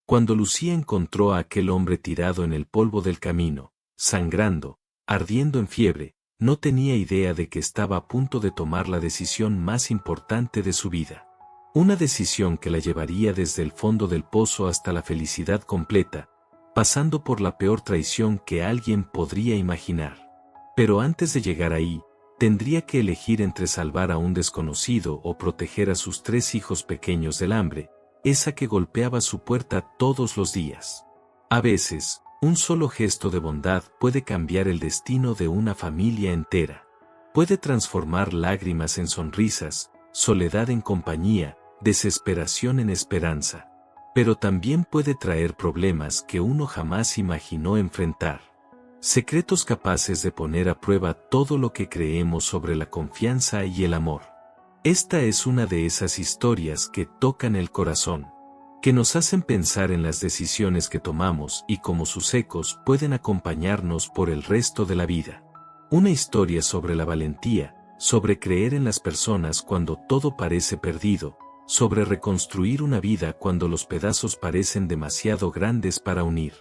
Cuando Lucía encontró a aquel hombre tirado en el polvo del camino, sangrando, ardiendo en fiebre, no tenía idea de que estaba a punto de tomar la decisión más importante de su vida. Una decisión que la llevaría desde el fondo del pozo hasta la felicidad completa, pasando por la peor traición que alguien podría imaginar. Pero antes de llegar ahí, tendría que elegir entre salvar a un desconocido o proteger a sus 3 hijos pequeños del hambre, esa que golpeaba su puerta todos los días. A veces, un solo gesto de bondad puede cambiar el destino de una familia entera. Puede transformar lágrimas en sonrisas, soledad en compañía, desesperación en esperanza. Pero también puede traer problemas que uno jamás imaginó enfrentar. Secretos capaces de poner a prueba todo lo que creemos sobre la confianza y el amor. Esta es una de esas historias que tocan el corazón, que nos hacen pensar en las decisiones que tomamos y cómo sus ecos pueden acompañarnos por el resto de la vida. Una historia sobre la valentía, sobre creer en las personas cuando todo parece perdido, sobre reconstruir una vida cuando los pedazos parecen demasiado grandes para unir.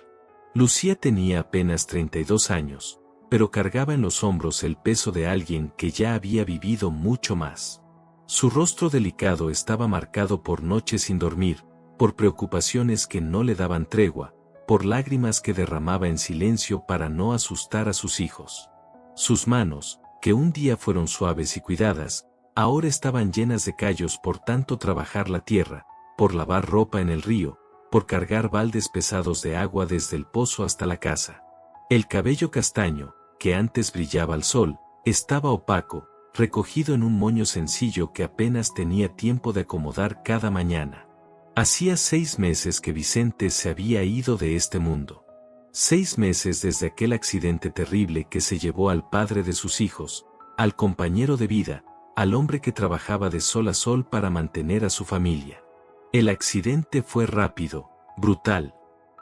Lucía tenía apenas 32 años, pero cargaba en los hombros el peso de alguien que ya había vivido mucho más. Su rostro delicado estaba marcado por noches sin dormir, por preocupaciones que no le daban tregua, por lágrimas que derramaba en silencio para no asustar a sus hijos. Sus manos, que un día fueron suaves y cuidadas, ahora estaban llenas de callos por tanto trabajar la tierra, por lavar ropa en el río, por cargar baldes pesados de agua desde el pozo hasta la casa. El cabello castaño, que antes brillaba al sol, estaba opaco, recogido en un moño sencillo que apenas tenía tiempo de acomodar cada mañana. Hacía 6 meses que Vicente se había ido de este mundo. 6 meses desde aquel accidente terrible que se llevó al padre de sus hijos, al compañero de vida, al hombre que trabajaba de sol a sol para mantener a su familia. El accidente fue rápido, brutal.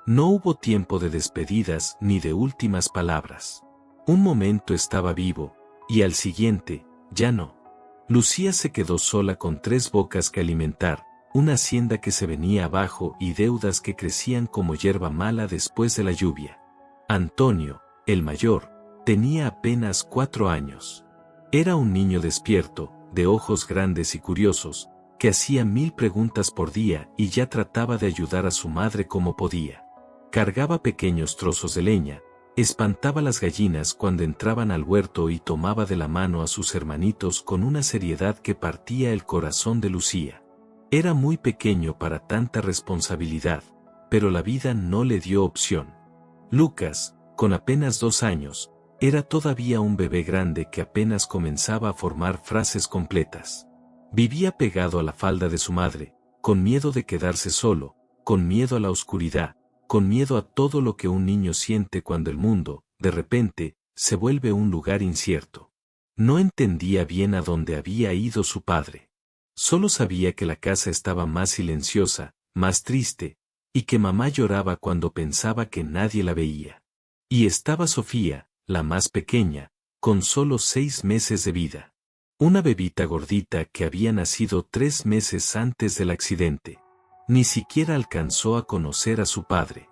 No hubo tiempo de despedidas ni de últimas palabras. Un momento estaba vivo, y al siguiente, ya no. Lucía se quedó sola con 3 bocas que alimentar, una hacienda que se venía abajo y deudas que crecían como hierba mala después de la lluvia. Antonio, el mayor, tenía apenas 4 años. Era un niño despierto, de ojos grandes y curiosos, que hacía 1000 preguntas por día y ya trataba de ayudar a su madre como podía. Cargaba pequeños trozos de leña, espantaba las gallinas cuando entraban al huerto y tomaba de la mano a sus hermanitos con una seriedad que partía el corazón de Lucía. Era muy pequeño para tanta responsabilidad, pero la vida no le dio opción. Lucas, con apenas 2 años, era todavía un bebé grande que apenas comenzaba a formar frases completas. Vivía pegado a la falda de su madre, con miedo de quedarse solo, con miedo a la oscuridad, con miedo a todo lo que un niño siente cuando el mundo, de repente, se vuelve un lugar incierto. No entendía bien a dónde había ido su padre. Solo sabía que la casa estaba más silenciosa, más triste, y que mamá lloraba cuando pensaba que nadie la veía. Y estaba Sofía, la más pequeña, con solo 6 meses de vida. Una bebita gordita que había nacido 3 meses antes del accidente. Ni siquiera alcanzó a conocer a su padre.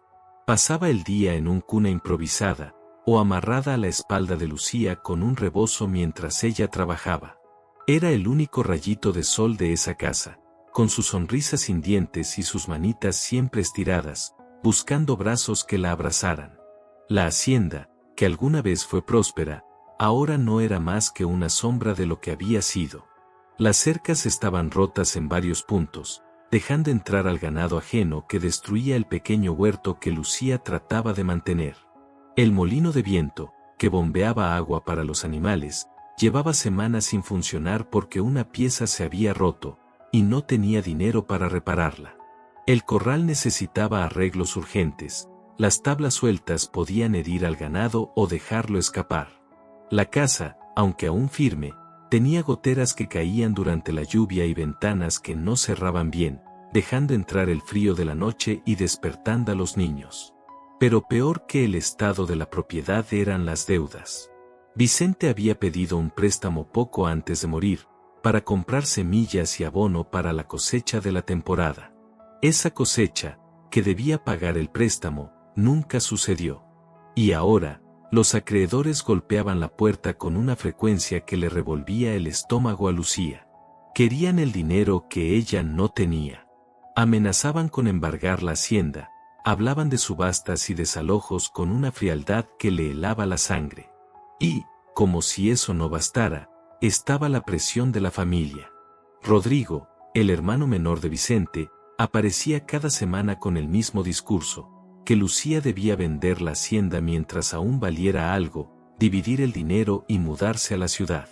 Pasaba el día en un cuna improvisada, o amarrada a la espalda de Lucía con un rebozo mientras ella trabajaba. Era el único rayito de sol de esa casa, con su sonrisa sin dientes y sus manitas siempre estiradas, buscando brazos que la abrazaran. La hacienda, que alguna vez fue próspera, ahora no era más que una sombra de lo que había sido. Las cercas estaban rotas en varios puntos, dejando entrar al ganado ajeno que destruía el pequeño huerto que Lucía trataba de mantener. El molino de viento, que bombeaba agua para los animales, llevaba semanas sin funcionar porque una pieza se había roto, y no tenía dinero para repararla. El corral necesitaba arreglos urgentes, las tablas sueltas podían herir al ganado o dejarlo escapar. La casa, aunque aún firme, tenía goteras que caían durante la lluvia y ventanas que no cerraban bien, dejando entrar el frío de la noche y despertando a los niños. Pero peor que el estado de la propiedad eran las deudas. Vicente había pedido un préstamo poco antes de morir, para comprar semillas y abono para la cosecha de la temporada. Esa cosecha, que debía pagar el préstamo, nunca sucedió. Y ahora, los acreedores golpeaban la puerta con una frecuencia que le revolvía el estómago a Lucía. Querían el dinero que ella no tenía. Amenazaban con embargar la hacienda, hablaban de subastas y desalojos con una frialdad que le helaba la sangre. Y, como si eso no bastara, estaba la presión de la familia. Rodrigo, el hermano menor de Vicente, aparecía cada semana con el mismo discurso, que Lucía debía vender la hacienda mientras aún valiera algo, dividir el dinero y mudarse a la ciudad.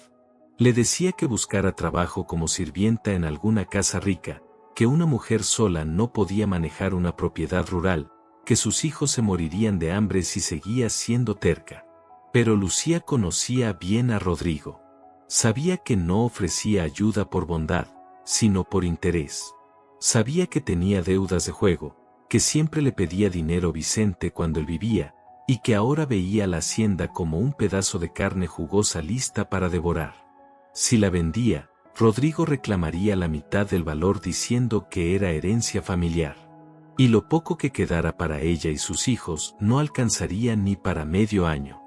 Le decía que buscara trabajo como sirvienta en alguna casa rica, que una mujer sola no podía manejar una propiedad rural, que sus hijos se morirían de hambre si seguía siendo terca. Pero Lucía conocía bien a Rodrigo. Sabía que no ofrecía ayuda por bondad, sino por interés. Sabía que tenía deudas de juego, que siempre le pedía dinero Vicente cuando él vivía, y que ahora veía la hacienda como un pedazo de carne jugosa lista para devorar. Si la vendía, Rodrigo reclamaría la mitad del valor diciendo que era herencia familiar. Y lo poco que quedara para ella y sus hijos no alcanzaría ni para medio año.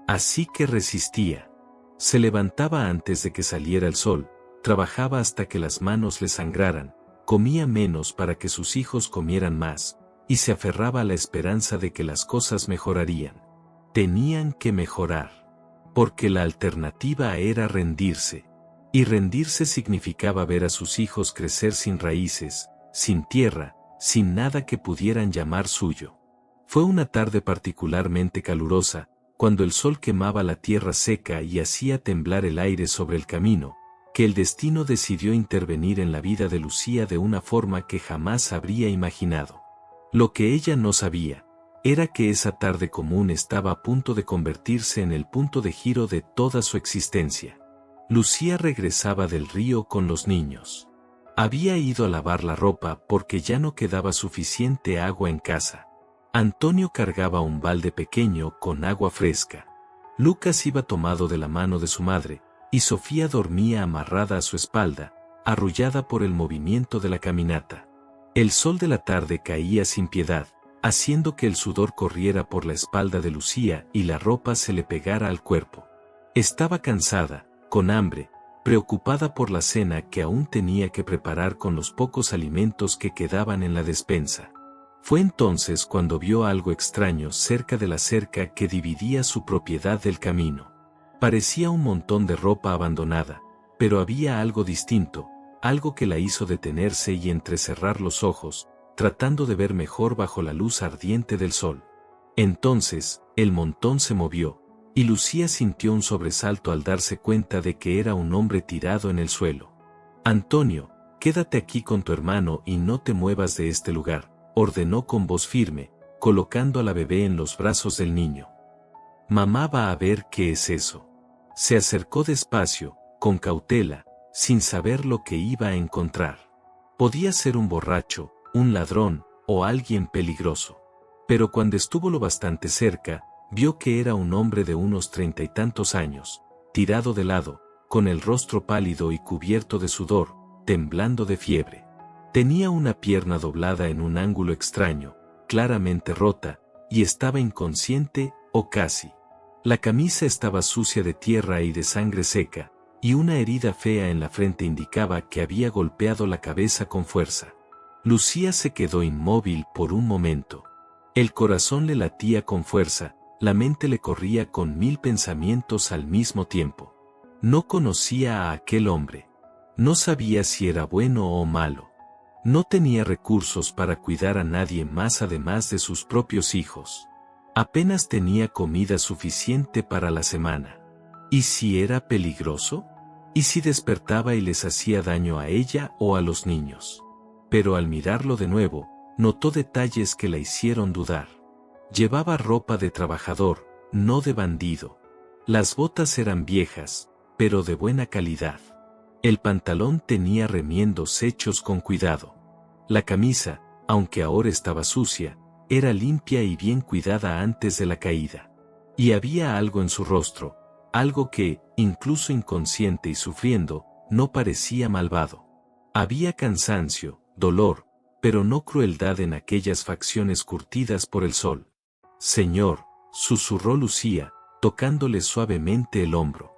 Así que resistía. Se levantaba antes de que saliera el sol, trabajaba hasta que las manos le sangraran, comía menos para que sus hijos comieran más, y se aferraba a la esperanza de que las cosas mejorarían. Tenían que mejorar. Porque la alternativa era rendirse. Y rendirse significaba ver a sus hijos crecer sin raíces, sin tierra, sin nada que pudieran llamar suyo. Fue una tarde particularmente calurosa, cuando el sol quemaba la tierra seca y hacía temblar el aire sobre el camino, que el destino decidió intervenir en la vida de Lucía de una forma que jamás habría imaginado. Lo que ella no sabía, era que esa tarde común estaba a punto de convertirse en el punto de giro de toda su existencia. Lucía regresaba del río con los niños. Había ido a lavar la ropa porque ya no quedaba suficiente agua en casa. Antonio cargaba un balde pequeño con agua fresca. Lucas iba tomado de la mano de su madre, y Sofía dormía amarrada a su espalda, arrullada por el movimiento de la caminata. El sol de la tarde caía sin piedad, haciendo que el sudor corriera por la espalda de Lucía y la ropa se le pegara al cuerpo. Estaba cansada, con hambre, preocupada por la cena que aún tenía que preparar con los pocos alimentos que quedaban en la despensa. Fue entonces cuando vio algo extraño cerca de la cerca que dividía su propiedad del camino. Parecía un montón de ropa abandonada, pero había algo distinto, algo que la hizo detenerse y entrecerrar los ojos, tratando de ver mejor bajo la luz ardiente del sol. Entonces, el montón se movió, y Lucía sintió un sobresalto al darse cuenta de que era un hombre tirado en el suelo. «Antonio, quédate aquí con tu hermano y no te muevas de este lugar», ordenó con voz firme, colocando a la bebé en los brazos del niño. «Mamá va a ver qué es eso». Se acercó despacio, con cautela, sin saber lo que iba a encontrar. Podía ser un borracho, un ladrón, o alguien peligroso. Pero cuando estuvo lo bastante cerca, vio que era un hombre de unos 30 y tantos años, tirado de lado, con el rostro pálido y cubierto de sudor, temblando de fiebre. Tenía una pierna doblada en un ángulo extraño, claramente rota, y estaba inconsciente, o casi. La camisa estaba sucia de tierra y de sangre seca, y una herida fea en la frente indicaba que había golpeado la cabeza con fuerza. Lucía se quedó inmóvil por un momento. El corazón le latía con fuerza, la mente le corría con 1000 pensamientos al mismo tiempo. No conocía a aquel hombre. No sabía si era bueno o malo. No tenía recursos para cuidar a nadie más además de sus propios hijos. Apenas tenía comida suficiente para la semana. ¿Y si era peligroso? ¿Y si despertaba y les hacía daño a ella o a los niños? Pero al mirarlo de nuevo, notó detalles que la hicieron dudar. Llevaba ropa de trabajador, no de bandido. Las botas eran viejas, pero de buena calidad. El pantalón tenía remiendos hechos con cuidado. La camisa, aunque ahora estaba sucia, era limpia y bien cuidada antes de la caída. Y había algo en su rostro, algo que, incluso inconsciente y sufriendo, no parecía malvado. Había cansancio, dolor, pero no crueldad en aquellas facciones curtidas por el sol. Señor, susurró Lucía, tocándole suavemente el hombro.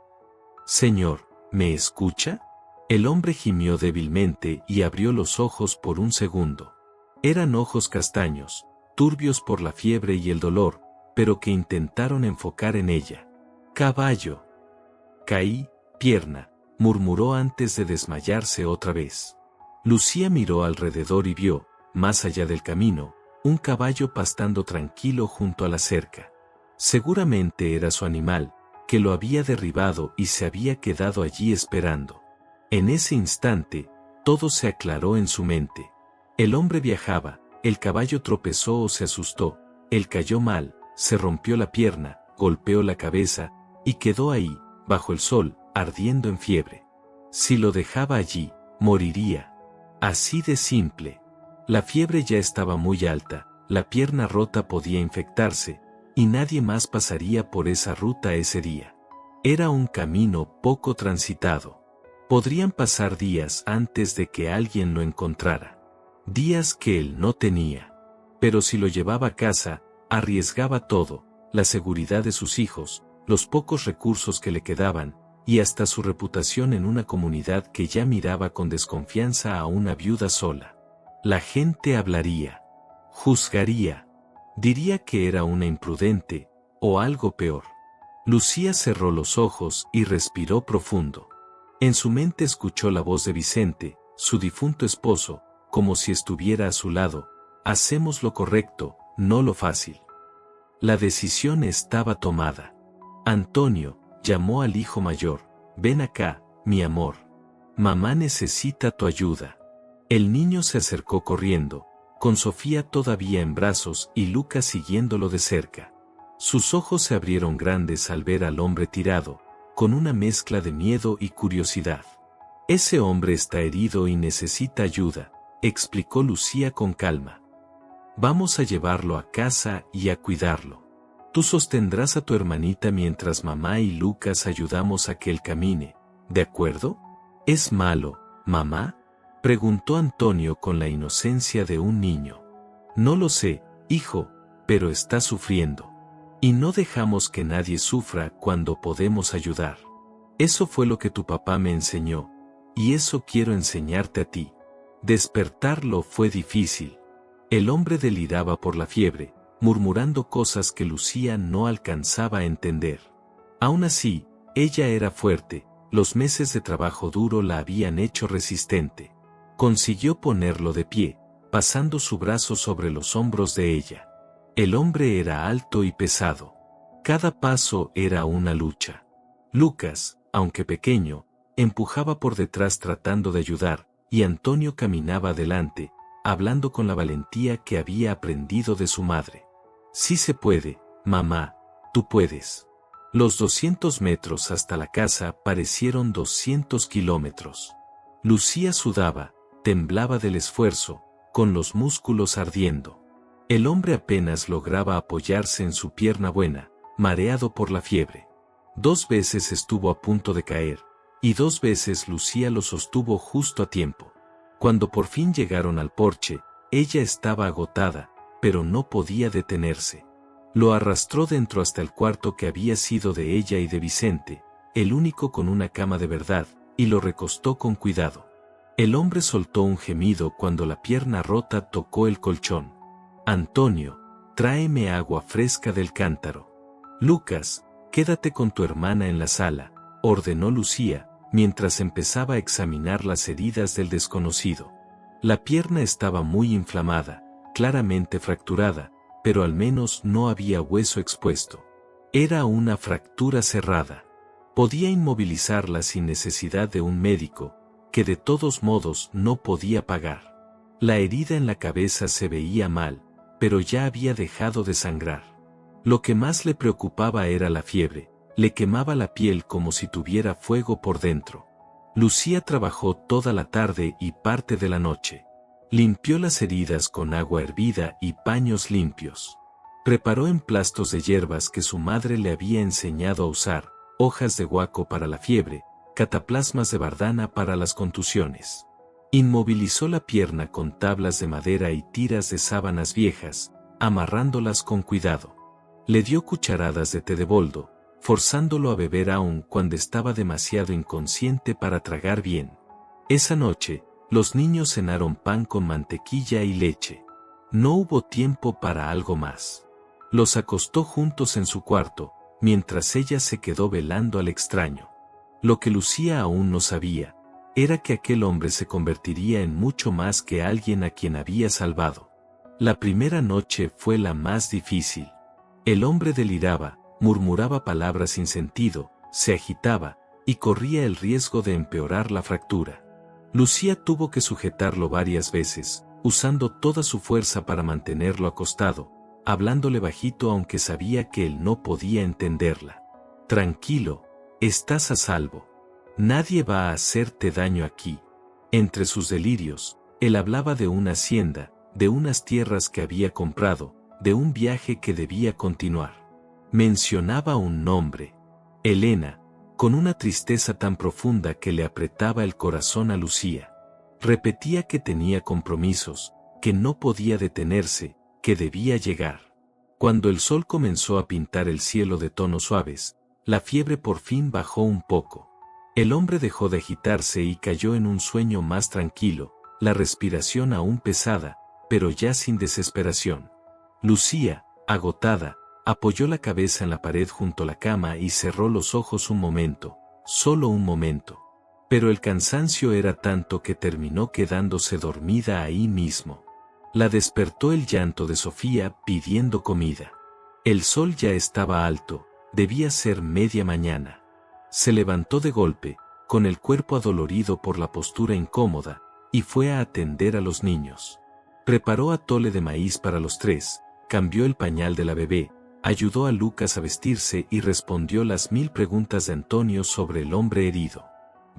Señor, ¿me escucha? El hombre gimió débilmente y abrió los ojos por un segundo. Eran ojos castaños, turbios por la fiebre y el dolor, pero que intentaron enfocar en ella. Caballo. Caí, pierna, murmuró antes de desmayarse otra vez. Lucía miró alrededor y vio, más allá del camino, un caballo pastando tranquilo junto a la cerca. Seguramente era su animal, que lo había derribado y se había quedado allí esperando. En ese instante, todo se aclaró en su mente. El hombre viajaba, el caballo tropezó o se asustó, él cayó mal, se rompió la pierna, golpeó la cabeza, y quedó ahí, bajo el sol, ardiendo en fiebre. Si lo dejaba allí, moriría. Así de simple. La fiebre ya estaba muy alta, la pierna rota podía infectarse, y nadie más pasaría por esa ruta ese día. Era un camino poco transitado. Podrían pasar días antes de que alguien lo encontrara. Días que él no tenía. Pero si lo llevaba a casa, arriesgaba todo, la seguridad de sus hijos, los pocos recursos que le quedaban, y hasta su reputación en una comunidad que ya miraba con desconfianza a una viuda sola. La gente hablaría, juzgaría, diría que era una imprudente, o algo peor. Lucía cerró los ojos y respiró profundo. En su mente escuchó la voz de Vicente, su difunto esposo, como si estuviera a su lado: hacemos lo correcto, no lo fácil. La decisión estaba tomada. Antonio, llamó al hijo mayor, ven acá, mi amor. Mamá necesita tu ayuda. El niño se acercó corriendo, con Sofía todavía en brazos y Lucas siguiéndolo de cerca. Sus ojos se abrieron grandes al ver al hombre tirado, con una mezcla de miedo y curiosidad. Ese hombre está herido y necesita ayuda, explicó Lucía con calma. Vamos a llevarlo a casa y a cuidarlo. Tú sostendrás a tu hermanita mientras mamá y Lucas ayudamos a que él camine, ¿de acuerdo? ¿Es malo, mamá?, preguntó Antonio con la inocencia de un niño. No lo sé, hijo, pero está sufriendo. Y no dejamos que nadie sufra cuando podemos ayudar. Eso fue lo que tu papá me enseñó, y eso quiero enseñarte a ti. Despertarlo fue difícil. El hombre deliraba por la fiebre, murmurando cosas que Lucía no alcanzaba a entender. Aún así, ella era fuerte, los meses de trabajo duro la habían hecho resistente. Consiguió ponerlo de pie, pasando su brazo sobre los hombros de ella. El hombre era alto y pesado. Cada paso era una lucha. Lucas, aunque pequeño, empujaba por detrás tratando de ayudar, y Antonio caminaba adelante, hablando con la valentía que había aprendido de su madre. Sí se puede, mamá, tú puedes. Los 200 metros hasta la casa parecieron 200 kilómetros. Lucía sudaba, temblaba del esfuerzo, con los músculos ardiendo. El hombre apenas lograba apoyarse en su pierna buena, mareado por la fiebre. 2 veces estuvo a punto de caer, y 2 veces Lucía lo sostuvo justo a tiempo. Cuando por fin llegaron al porche, ella estaba agotada, pero no podía detenerse. Lo arrastró dentro hasta el cuarto que había sido de ella y de Vicente, el único con una cama de verdad, y lo recostó con cuidado. El hombre soltó un gemido cuando la pierna rota tocó el colchón. Antonio, tráeme agua fresca del cántaro. Lucas, quédate con tu hermana en la sala, ordenó Lucía, mientras empezaba a examinar las heridas del desconocido. La pierna estaba muy inflamada, claramente fracturada, pero al menos no había hueso expuesto. Era una fractura cerrada. Podía inmovilizarla sin necesidad de un médico, que de todos modos no podía pagar. La herida en la cabeza se veía mal, pero ya había dejado de sangrar. Lo que más le preocupaba era la fiebre, le quemaba la piel como si tuviera fuego por dentro. Lucía trabajó toda la tarde y parte de la noche. Limpió las heridas con agua hervida y paños limpios. Preparó emplastos de hierbas que su madre le había enseñado a usar, hojas de guaco para la fiebre, cataplasmas de bardana para las contusiones. Inmovilizó la pierna con tablas de madera y tiras de sábanas viejas, amarrándolas con cuidado. Le dio cucharadas de té de boldo, forzándolo a beber aún cuando estaba demasiado inconsciente para tragar bien. Esa noche, los niños cenaron pan con mantequilla y leche. No hubo tiempo para algo más. Los acostó juntos en su cuarto, mientras ella se quedó velando al extraño. Lo que Lucía aún no sabía, era que aquel hombre se convertiría en mucho más que alguien a quien había salvado. La primera noche fue la más difícil. El hombre deliraba, murmuraba palabras sin sentido, se agitaba, y corría el riesgo de empeorar la fractura. Lucía tuvo que sujetarlo varias veces, usando toda su fuerza para mantenerlo acostado, hablándole bajito aunque sabía que él no podía entenderla. Tranquilo, estás a salvo. Nadie va a hacerte daño aquí. Entre sus delirios, él hablaba de una hacienda, de unas tierras que había comprado, de un viaje que debía continuar. Mencionaba un nombre. Elena, con una tristeza tan profunda que le apretaba el corazón a Lucía. Repetía que tenía compromisos, que no podía detenerse, que debía llegar. Cuando el sol comenzó a pintar el cielo de tonos suaves, la fiebre por fin bajó un poco. El hombre dejó de agitarse y cayó en un sueño más tranquilo, la respiración aún pesada, pero ya sin desesperación. Lucía, agotada, apoyó la cabeza en la pared junto a la cama y cerró los ojos un momento, solo un momento. Pero el cansancio era tanto que terminó quedándose dormida ahí mismo. La despertó el llanto de Sofía pidiendo comida. El sol ya estaba alto, debía ser media mañana. Se levantó de golpe, con el cuerpo adolorido por la postura incómoda, y fue a atender a los niños. Preparó atole de maíz para los tres, cambió el pañal de la bebé, ayudó a Lucas a vestirse y respondió las 1000 preguntas de Antonio sobre el hombre herido.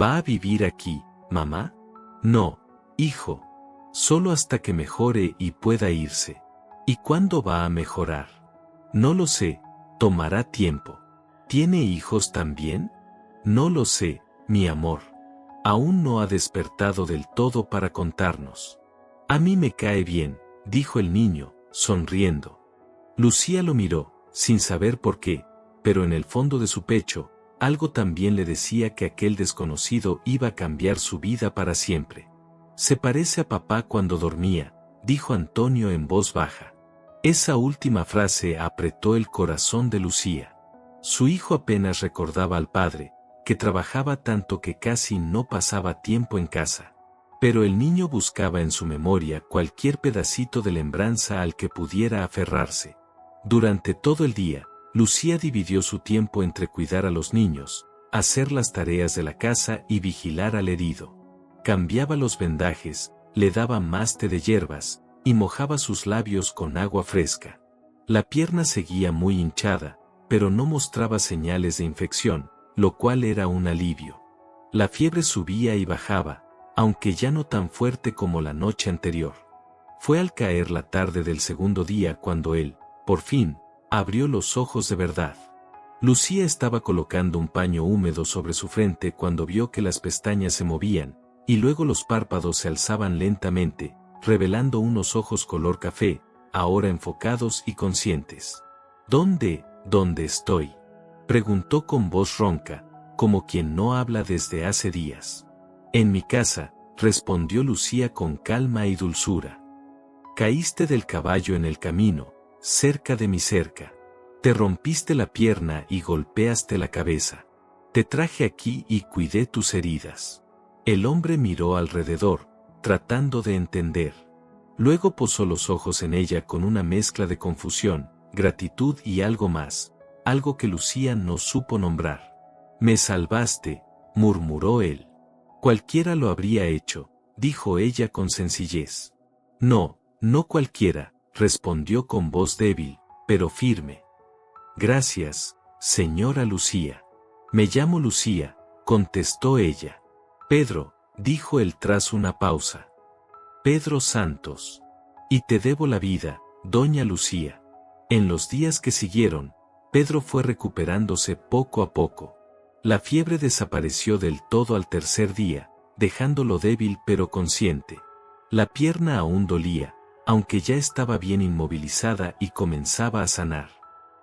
¿Va a vivir aquí, mamá? No, hijo. Solo hasta que mejore y pueda irse. ¿Y cuándo va a mejorar? No lo sé, tomará tiempo. ¿Tiene hijos también? No lo sé, mi amor. Aún no ha despertado del todo para contarnos. A mí me cae bien, dijo el niño, sonriendo. Lucía lo miró, sin saber por qué, pero en el fondo de su pecho, algo también le decía que aquel desconocido iba a cambiar su vida para siempre. Se parece a papá cuando dormía, dijo Antonio en voz baja. Esa última frase apretó el corazón de Lucía. Su hijo apenas recordaba al padre, que trabajaba tanto que casi no pasaba tiempo en casa. Pero el niño buscaba en su memoria cualquier pedacito de lembranza al que pudiera aferrarse. Durante todo el día, Lucía dividió su tiempo entre cuidar a los niños, hacer las tareas de la casa y vigilar al herido. Cambiaba los vendajes, le daba más té de hierbas, y mojaba sus labios con agua fresca. La pierna seguía muy hinchada, pero no mostraba señales de infección, lo cual era un alivio. La fiebre subía y bajaba, aunque ya no tan fuerte como la noche anterior. Fue al caer la tarde del segundo día cuando él, por fin, abrió los ojos de verdad. Lucía estaba colocando un paño húmedo sobre su frente cuando vio que las pestañas se movían, y luego los párpados se alzaban lentamente, revelando unos ojos color café, ahora enfocados y conscientes. ¿Dónde estoy?, preguntó con voz ronca, como quien no habla desde hace días. En mi casa, respondió Lucía con calma y dulzura. Caíste del caballo en el camino, cerca de mi cerca. Te rompiste la pierna y golpeaste la cabeza. Te traje aquí y cuidé tus heridas. El hombre miró alrededor, tratando de entender. Luego posó los ojos en ella con una mezcla de confusión, gratitud y algo más, algo que Lucía no supo nombrar. Me salvaste, murmuró él. Cualquiera lo habría hecho, dijo ella con sencillez. No, no cualquiera, respondió con voz débil, pero firme. Gracias, señora Lucía. Me llamo Lucía, contestó ella. Pedro, dijo él tras una pausa. Pedro Santos. Y te debo la vida, doña Lucía. En los días que siguieron, Pedro fue recuperándose poco a poco. La fiebre desapareció del todo al tercer día, dejándolo débil pero consciente. La pierna aún dolía, aunque ya estaba bien inmovilizada y comenzaba a sanar.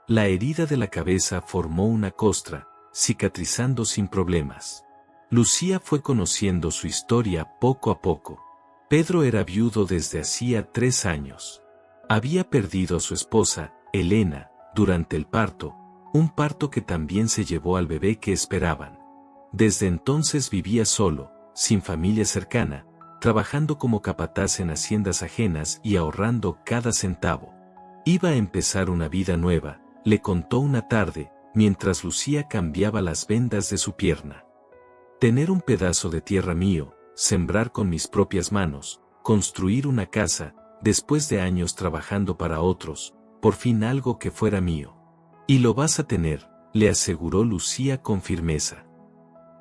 La herida de la cabeza formó una costra, cicatrizando sin problemas. Lucía fue conociendo su historia poco a poco. Pedro era viudo desde hacía 3 años. Había perdido a su esposa, Elena, durante el parto, un parto que también se llevó al bebé que esperaban. Desde entonces vivía solo, sin familia cercana, trabajando como capataz en haciendas ajenas y ahorrando cada centavo. Iba a empezar una vida nueva, le contó una tarde, mientras Lucía cambiaba las vendas de su pierna. Tener un pedazo de tierra mío, sembrar con mis propias manos, construir una casa, después de años trabajando para otros, por fin algo que fuera mío. Y lo vas a tener, le aseguró Lucía con firmeza.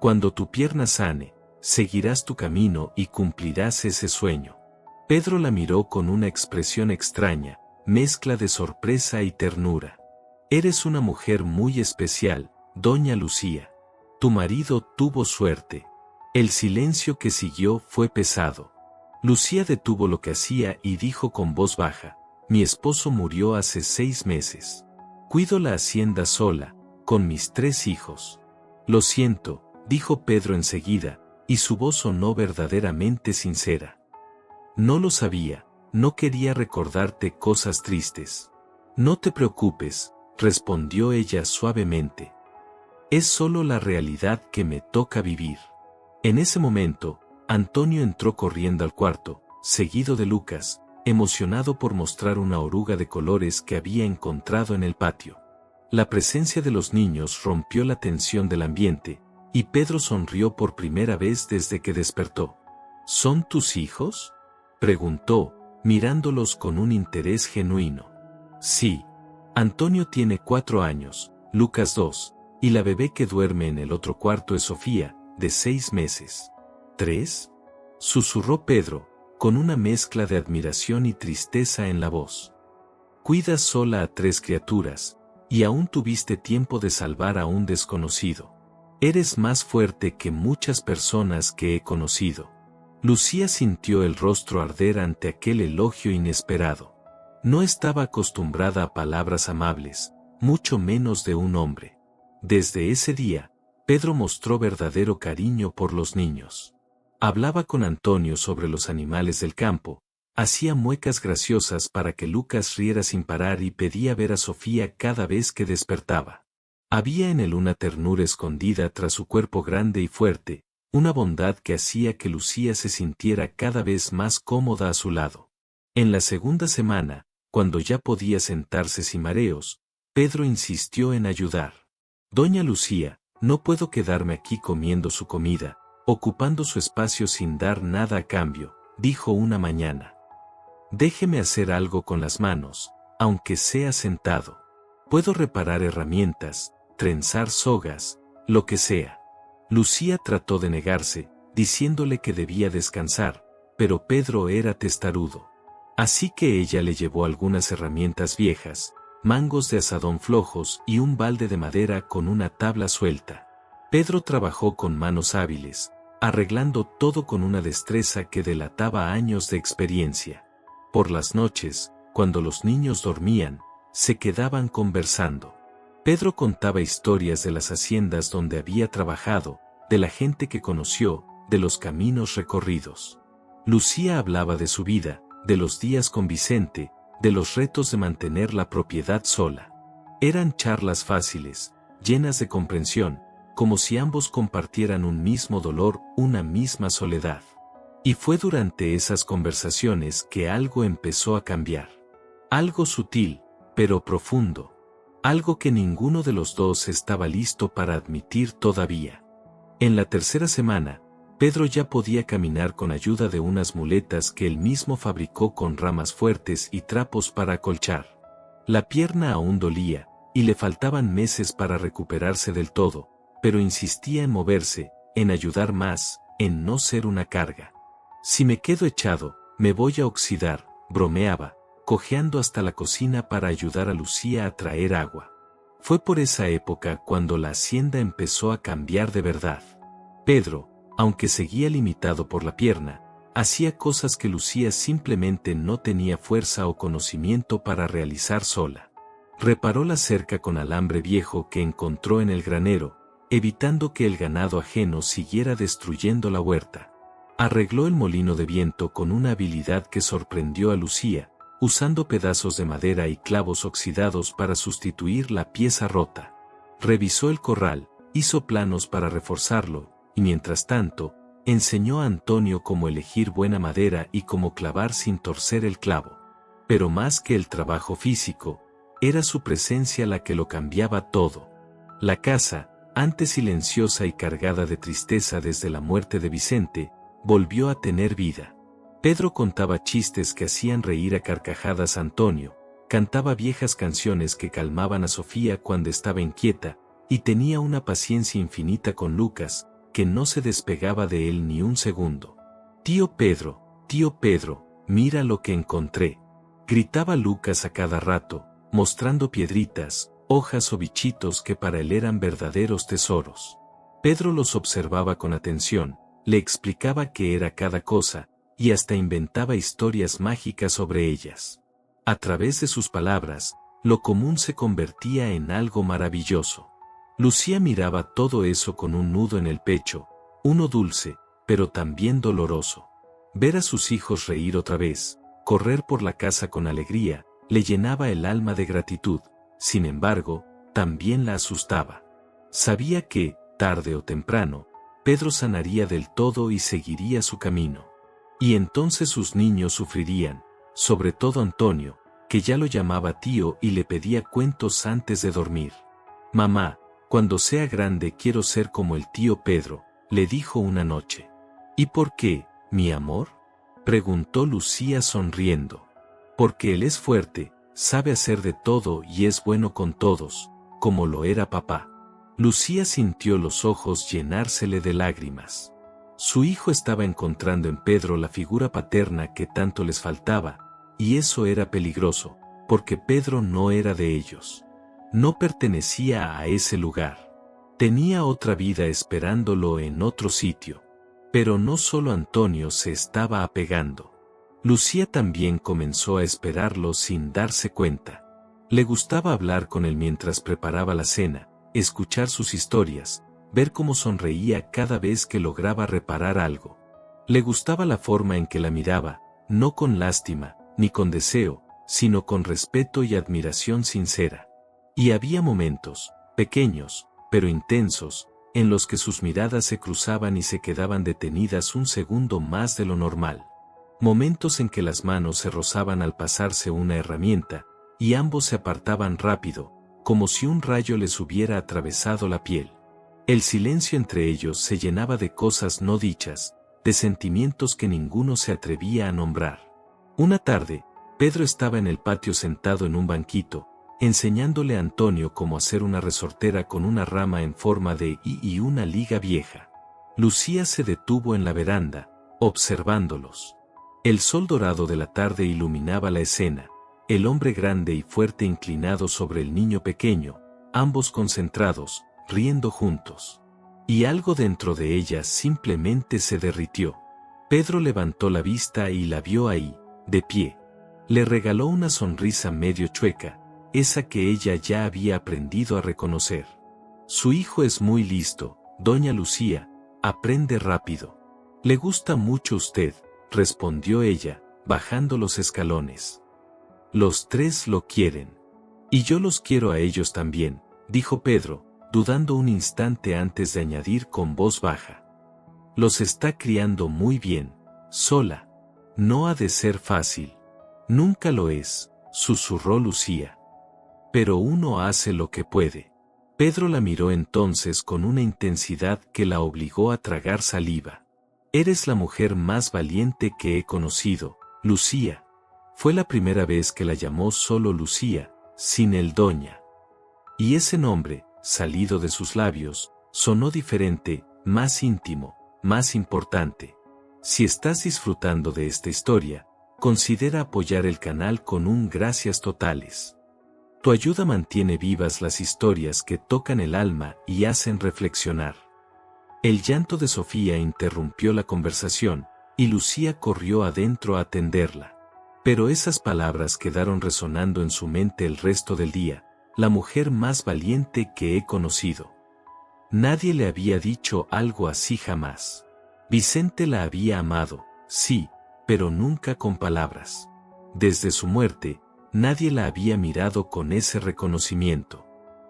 Cuando tu pierna sane, seguirás tu camino y cumplirás ese sueño. Pedro la miró con una expresión extraña, mezcla de sorpresa y ternura. Eres una mujer muy especial, doña Lucía. Tu marido tuvo suerte. El silencio que siguió fue pesado. Lucía detuvo lo que hacía y dijo con voz baja, mi esposo murió hace 6 meses. Cuido la hacienda sola, con mis 3 hijos. Lo siento, dijo Pedro enseguida, y su voz sonó verdaderamente sincera. No lo sabía, no quería recordarte cosas tristes. No te preocupes, respondió ella suavemente. Es solo la realidad que me toca vivir. En ese momento, Antonio entró corriendo al cuarto, seguido de Lucas, emocionado por mostrar una oruga de colores que había encontrado en el patio. La presencia de los niños rompió la tensión del ambiente, y Pedro sonrió por primera vez desde que despertó. ¿Son tus hijos?, preguntó, mirándolos con un interés genuino. Sí. Antonio tiene 4 años, Lucas 2, y la bebé que duerme en el otro cuarto es Sofía, de 6 meses. ¿3? Susurró Pedro, con una mezcla de admiración y tristeza en la voz. Cuidas sola a 3 criaturas, y aún tuviste tiempo de salvar a un desconocido. Eres más fuerte que muchas personas que he conocido. Lucía sintió el rostro arder ante aquel elogio inesperado. No estaba acostumbrada a palabras amables, mucho menos de un hombre. Desde ese día, Pedro mostró verdadero cariño por los niños. Hablaba con Antonio sobre los animales del campo, hacía muecas graciosas para que Lucas riera sin parar y pedía ver a Sofía cada vez que despertaba. Había en él una ternura escondida tras su cuerpo grande y fuerte, una bondad que hacía que Lucía se sintiera cada vez más cómoda a su lado. En la segunda semana, cuando ya podía sentarse sin mareos, Pedro insistió en ayudar. Doña Lucía, no puedo quedarme aquí comiendo su comida, ocupando su espacio sin dar nada a cambio, dijo una mañana. Déjeme hacer algo con las manos, aunque sea sentado. Puedo reparar herramientas, trenzar sogas, lo que sea. Lucía trató de negarse, diciéndole que debía descansar, pero Pedro era testarudo. Así que ella le llevó algunas herramientas viejas, mangos de azadón flojos y un balde de madera con una tabla suelta. Pedro trabajó con manos hábiles, arreglando todo con una destreza que delataba años de experiencia. Por las noches, cuando los niños dormían, se quedaban conversando. Pedro contaba historias de las haciendas donde había trabajado, de la gente que conoció, de los caminos recorridos. Lucía hablaba de su vida, de los días con Vicente, de los retos de mantener la propiedad sola. Eran charlas fáciles, llenas de comprensión, como si ambos compartieran un mismo dolor, una misma soledad. Y fue durante esas conversaciones que algo empezó a cambiar. Algo sutil, pero profundo. Algo que ninguno de los dos estaba listo para admitir todavía. En la tercera semana, Pedro ya podía caminar con ayuda de unas muletas que él mismo fabricó con ramas fuertes y trapos para acolchar. La pierna aún dolía, y le faltaban meses para recuperarse del todo, pero insistía en moverse, en ayudar más, en no ser una carga. Si me quedo echado, me voy a oxidar, bromeaba, cojeando hasta la cocina para ayudar a Lucía a traer agua. Fue por esa época cuando la hacienda empezó a cambiar de verdad. Pedro, aunque seguía limitado por la pierna, hacía cosas que Lucía simplemente no tenía fuerza o conocimiento para realizar sola. Reparó la cerca con alambre viejo que encontró en el granero, evitando que el ganado ajeno siguiera destruyendo la huerta. Arregló el molino de viento con una habilidad que sorprendió a Lucía, usando pedazos de madera y clavos oxidados para sustituir la pieza rota. Revisó el corral, hizo planos para reforzarlo, y mientras tanto, enseñó a Antonio cómo elegir buena madera y cómo clavar sin torcer el clavo. Pero más que el trabajo físico, era su presencia la que lo cambiaba todo. La casa, antes silenciosa y cargada de tristeza desde la muerte de Vicente, volvió a tener vida. Pedro contaba chistes que hacían reír a carcajadas a Antonio, cantaba viejas canciones que calmaban a Sofía cuando estaba inquieta, y tenía una paciencia infinita con Lucas, que no se despegaba de él ni un segundo. Tío Pedro, mira lo que encontré, gritaba Lucas a cada rato, mostrando piedritas, hojas o bichitos que para él eran verdaderos tesoros. Pedro los observaba con atención, le explicaba qué era cada cosa, y hasta inventaba historias mágicas sobre ellas. A través de sus palabras, lo común se convertía en algo maravilloso. Lucía miraba todo eso con un nudo en el pecho, uno dulce, pero también doloroso. Ver a sus hijos reír otra vez, correr por la casa con alegría, le llenaba el alma de gratitud, sin embargo, también la asustaba. Sabía que, tarde o temprano, Pedro sanaría del todo y seguiría su camino. Y entonces sus niños sufrirían, sobre todo Antonio, que ya lo llamaba tío y le pedía cuentos antes de dormir. Mamá, cuando sea grande quiero ser como el tío Pedro, le dijo una noche. ¿Y por qué, mi amor?, preguntó Lucía sonriendo. Porque él es fuerte, sabe hacer de todo y es bueno con todos, como lo era papá. Lucía sintió los ojos llenársele de lágrimas. Su hijo estaba encontrando en Pedro la figura paterna que tanto les faltaba, y eso era peligroso, porque Pedro no era de ellos. No pertenecía a ese lugar. Tenía otra vida esperándolo en otro sitio. Pero no solo Antonio se estaba apegando. Lucía también comenzó a esperarlo sin darse cuenta. Le gustaba hablar con él mientras preparaba la cena, escuchar sus historias, ver cómo sonreía cada vez que lograba reparar algo. Le gustaba la forma en que la miraba, no con lástima, ni con deseo, sino con respeto y admiración sincera. Y había momentos, pequeños, pero intensos, en los que sus miradas se cruzaban y se quedaban detenidas un segundo más de lo normal. Momentos en que las manos se rozaban al pasarse una herramienta, y ambos se apartaban rápido, como si un rayo les hubiera atravesado la piel. El silencio entre ellos se llenaba de cosas no dichas, de sentimientos que ninguno se atrevía a nombrar. Una tarde, Pedro estaba en el patio sentado en un banquito, enseñándole a Antonio cómo hacer una resortera con una rama en forma de I y una liga vieja. Lucía se detuvo en la veranda, observándolos. El sol dorado de la tarde iluminaba la escena, el hombre grande y fuerte inclinado sobre el niño pequeño, ambos concentrados, riendo juntos. Y algo dentro de ella simplemente se derritió. Pedro levantó la vista y la vio ahí, de pie. Le regaló una sonrisa medio chueca, esa que ella ya había aprendido a reconocer. Su hijo es muy listo, doña Lucía, aprende rápido. Le gusta mucho usted, respondió ella, bajando los escalones. Los tres lo quieren. Y yo los quiero a ellos también, dijo Pedro, dudando un instante antes de añadir con voz baja. Los está criando muy bien, sola. No ha de ser fácil. Nunca lo es, susurró Lucía. Pero uno hace lo que puede. Pedro la miró entonces con una intensidad que la obligó a tragar saliva. Eres la mujer más valiente que he conocido, Lucía. Fue la primera vez que la llamó solo Lucía, sin el doña. Y ese nombre, salido de sus labios, sonó diferente, más íntimo, más importante. Si estás disfrutando de esta historia, considera apoyar el canal con un gracias totales. Tu ayuda mantiene vivas las historias que tocan el alma y hacen reflexionar. El llanto de Sofía interrumpió la conversación, y Lucía corrió adentro a atenderla. Pero esas palabras quedaron resonando en su mente el resto del día: la mujer más valiente que he conocido. Nadie le había dicho algo así jamás. Vicente la había amado, sí, pero nunca con palabras. Desde su muerte, nadie la había mirado con ese reconocimiento.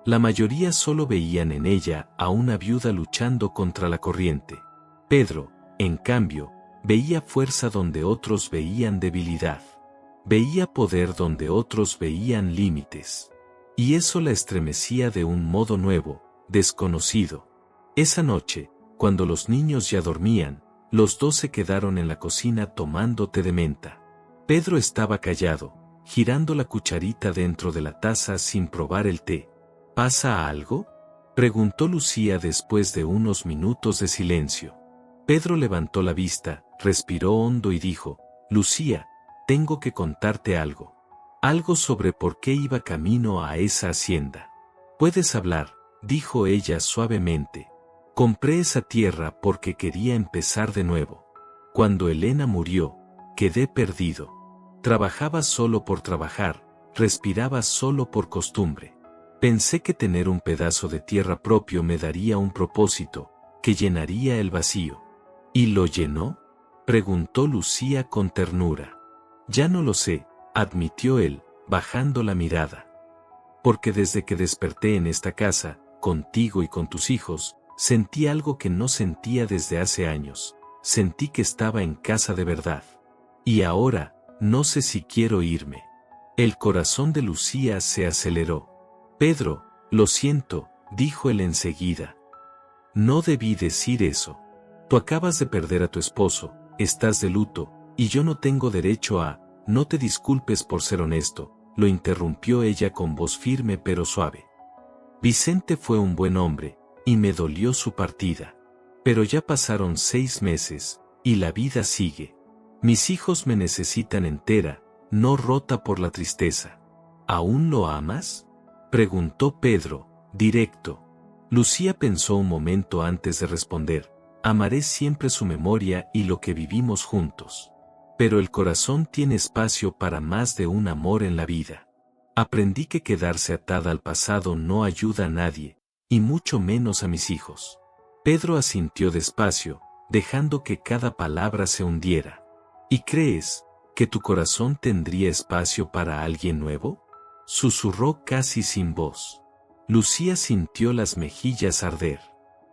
La mayoría solo veían en ella a una viuda luchando contra la corriente. Pedro, en cambio, veía fuerza donde otros veían debilidad. Veía poder donde otros veían límites. Y eso la estremecía de un modo nuevo, desconocido. Esa noche, cuando los niños ya dormían, los dos se quedaron en la cocina tomando té de menta. Pedro estaba callado, girando la cucharita dentro de la taza sin probar el té. ¿Pasa algo?, preguntó Lucía después de unos minutos de silencio. Pedro levantó la vista, respiró hondo y dijo: Lucía, tengo que contarte algo. Algo sobre por qué iba camino a esa hacienda. Puedes hablar, dijo ella suavemente. Compré esa tierra porque quería empezar de nuevo. Cuando Elena murió, quedé perdido. Trabajaba solo por trabajar, respiraba solo por costumbre. Pensé que tener un pedazo de tierra propio me daría un propósito, que llenaría el vacío. ¿Y lo llenó?, preguntó Lucía con ternura. Ya no lo sé, admitió él, bajando la mirada. Porque desde que desperté en esta casa, contigo y con tus hijos, sentí algo que no sentía desde hace años. Sentí que estaba en casa de verdad. Y ahora, no sé si quiero irme. El corazón de Lucía se aceleró. Pedro, lo siento, dijo él enseguida. No debí decir eso. Tú acabas de perder a tu esposo, estás de luto, y yo no tengo derecho a... No te disculpes por ser honesto, lo interrumpió ella con voz firme pero suave. Vicente fue un buen hombre, y me dolió su partida. Pero ya pasaron 6 meses, y la vida sigue. Mis hijos me necesitan entera, no rota por la tristeza. ¿Aún lo amas?, preguntó Pedro, directo. Lucía pensó un momento antes de responder. Amaré siempre su memoria y lo que vivimos juntos. Pero el corazón tiene espacio para más de un amor en la vida. Aprendí que quedarse atada al pasado no ayuda a nadie, y mucho menos a mis hijos. Pedro asintió despacio, dejando que cada palabra se hundiera. ¿Y crees que tu corazón tendría espacio para alguien nuevo?, susurró casi sin voz. Lucía sintió las mejillas arder.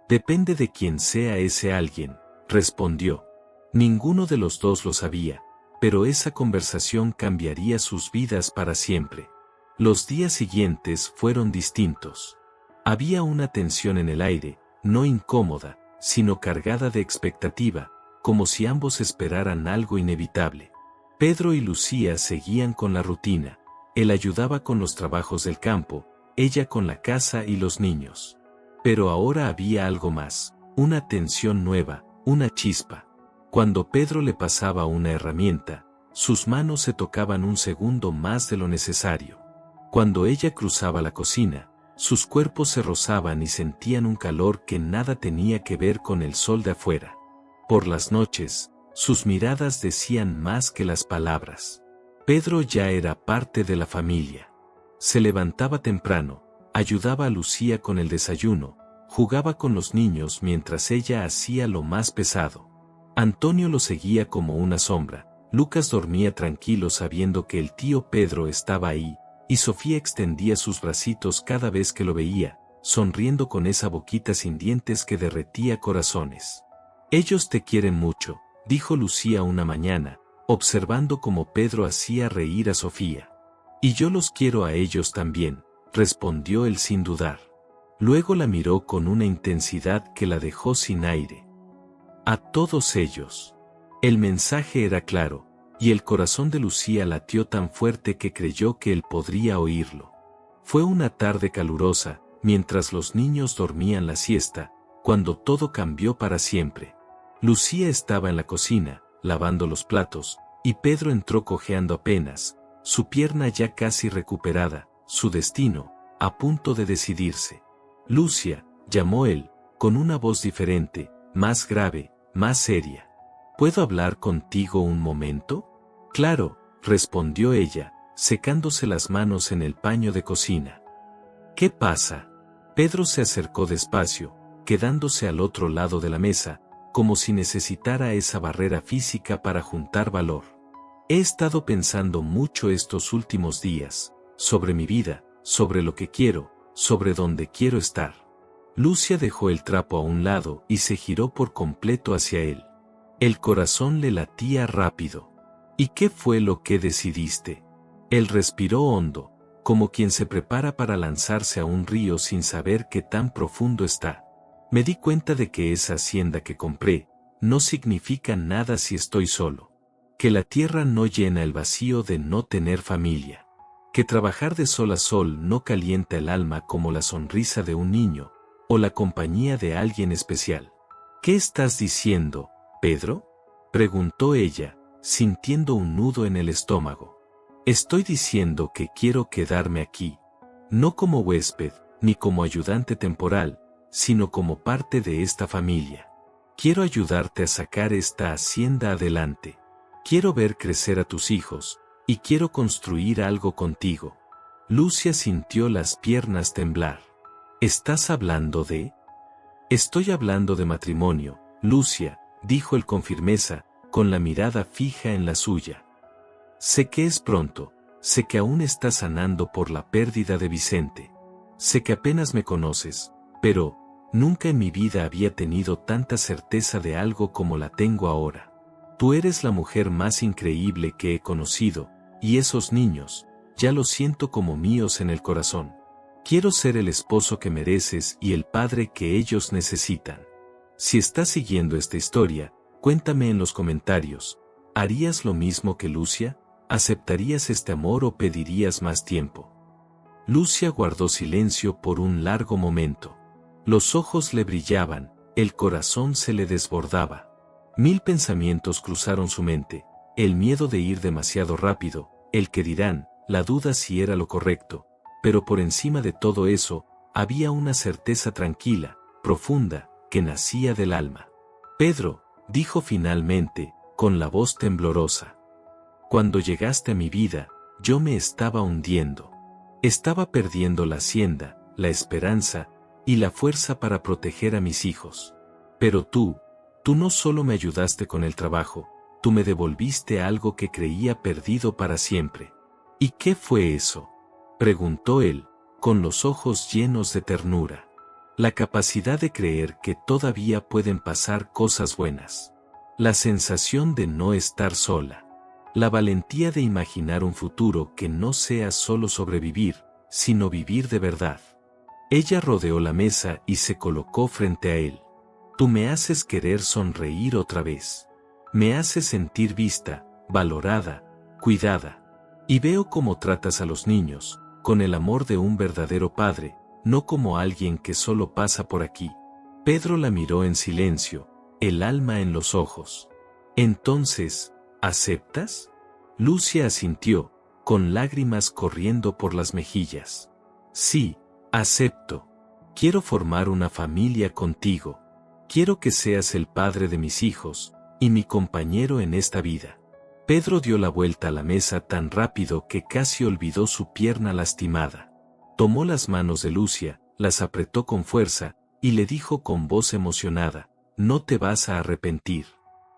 Depende de quién sea ese alguien, respondió. Ninguno de los dos lo sabía, pero esa conversación cambiaría sus vidas para siempre. Los días siguientes fueron distintos. Había una tensión en el aire, no incómoda, sino cargada de expectativa, como si ambos esperaran algo inevitable. Pedro y Lucía seguían con la rutina. Él ayudaba con los trabajos del campo, ella con la casa y los niños. Pero ahora había algo más, una tensión nueva, una chispa. Cuando Pedro le pasaba una herramienta, sus manos se tocaban un segundo más de lo necesario. Cuando ella cruzaba la cocina, sus cuerpos se rozaban y sentían un calor que nada tenía que ver con el sol de afuera. Por las noches, sus miradas decían más que las palabras. Pedro ya era parte de la familia. Se levantaba temprano, ayudaba a Lucía con el desayuno, jugaba con los niños mientras ella hacía lo más pesado. Antonio lo seguía como una sombra, Lucas dormía tranquilo sabiendo que el tío Pedro estaba ahí, y Sofía extendía sus bracitos cada vez que lo veía, sonriendo con esa boquita sin dientes que derretía corazones. Ellos te quieren mucho, dijo Lucía una mañana, observando cómo Pedro hacía reír a Sofía. Y yo los quiero a ellos también, respondió él sin dudar. Luego la miró con una intensidad que la dejó sin aire. A todos ellos. El mensaje era claro, y el corazón de Lucía latió tan fuerte que creyó que él podría oírlo. Fue una tarde calurosa, mientras los niños dormían la siesta, cuando todo cambió para siempre. Lucía estaba en la cocina, lavando los platos, y Pedro entró cojeando apenas, su pierna ya casi recuperada, su destino, a punto de decidirse. Lucia, llamó él, con una voz diferente, más grave, más seria. ¿Puedo hablar contigo un momento? Claro, respondió ella, secándose las manos en el paño de cocina. ¿Qué pasa? Pedro se acercó despacio, quedándose al otro lado de la mesa, como si necesitara esa barrera física para juntar valor. He estado pensando mucho estos últimos días, sobre mi vida, sobre lo que quiero, sobre dónde quiero estar. Lucia dejó el trapo a un lado y se giró por completo hacia él. El corazón le latía rápido. ¿Y qué fue lo que decidiste? Él respiró hondo, como quien se prepara para lanzarse a un río sin saber qué tan profundo está. Me di cuenta de que esa hacienda que compré no significa nada si estoy solo. Que la tierra no llena el vacío de no tener familia. Que trabajar de sol a sol no calienta el alma como la sonrisa de un niño, o la compañía de alguien especial. ¿Qué estás diciendo, Pedro? Preguntó ella, sintiendo un nudo en el estómago. Estoy diciendo que quiero quedarme aquí, no como huésped, ni como ayudante temporal, sino como parte de esta familia. Quiero ayudarte a sacar esta hacienda adelante. Quiero ver crecer a tus hijos, y quiero construir algo contigo. Lucia sintió las piernas temblar. ¿Estás hablando de? Estoy hablando de matrimonio, Lucia, dijo él con firmeza, con la mirada fija en la suya. Sé que es pronto, sé que aún estás sanando por la pérdida de Vicente. Sé que apenas me conoces, pero nunca en mi vida había tenido tanta certeza de algo como la tengo ahora. Tú eres la mujer más increíble que he conocido, y esos niños, ya los siento como míos en el corazón. Quiero ser el esposo que mereces y el padre que ellos necesitan. Si estás siguiendo esta historia, cuéntame en los comentarios. ¿Harías lo mismo que Lucia? ¿Aceptarías este amor o pedirías más tiempo? Lucia guardó silencio por un largo momento. Los ojos le brillaban, el corazón se le desbordaba. Mil pensamientos cruzaron su mente, el miedo de ir demasiado rápido, el que dirán, la duda si era lo correcto, pero por encima de todo eso, había una certeza tranquila, profunda, que nacía del alma. Pedro, dijo finalmente, con la voz temblorosa. Cuando llegaste a mi vida, yo me estaba hundiendo. Estaba perdiendo la hacienda, la esperanza, y la fuerza para proteger a mis hijos. Pero tú no solo me ayudaste con el trabajo, tú me devolviste algo que creía perdido para siempre. ¿Y qué fue eso? Preguntó él, con los ojos llenos de ternura. La capacidad de creer que todavía pueden pasar cosas buenas. La sensación de no estar sola. La valentía de imaginar un futuro que no sea solo sobrevivir, sino vivir de verdad. Ella rodeó la mesa y se colocó frente a él. Tú me haces querer sonreír otra vez. Me haces sentir vista, valorada, cuidada. Y veo cómo tratas a los niños, con el amor de un verdadero padre, no como alguien que solo pasa por aquí. Pedro la miró en silencio, el alma en los ojos. Entonces, ¿aceptas? Lucia asintió, con lágrimas corriendo por las mejillas. Sí, acepto. Quiero formar una familia contigo. Quiero que seas el padre de mis hijos, y mi compañero en esta vida. Pedro dio la vuelta a la mesa tan rápido que casi olvidó su pierna lastimada. Tomó las manos de Lucia, las apretó con fuerza, y le dijo con voz emocionada, no te vas a arrepentir.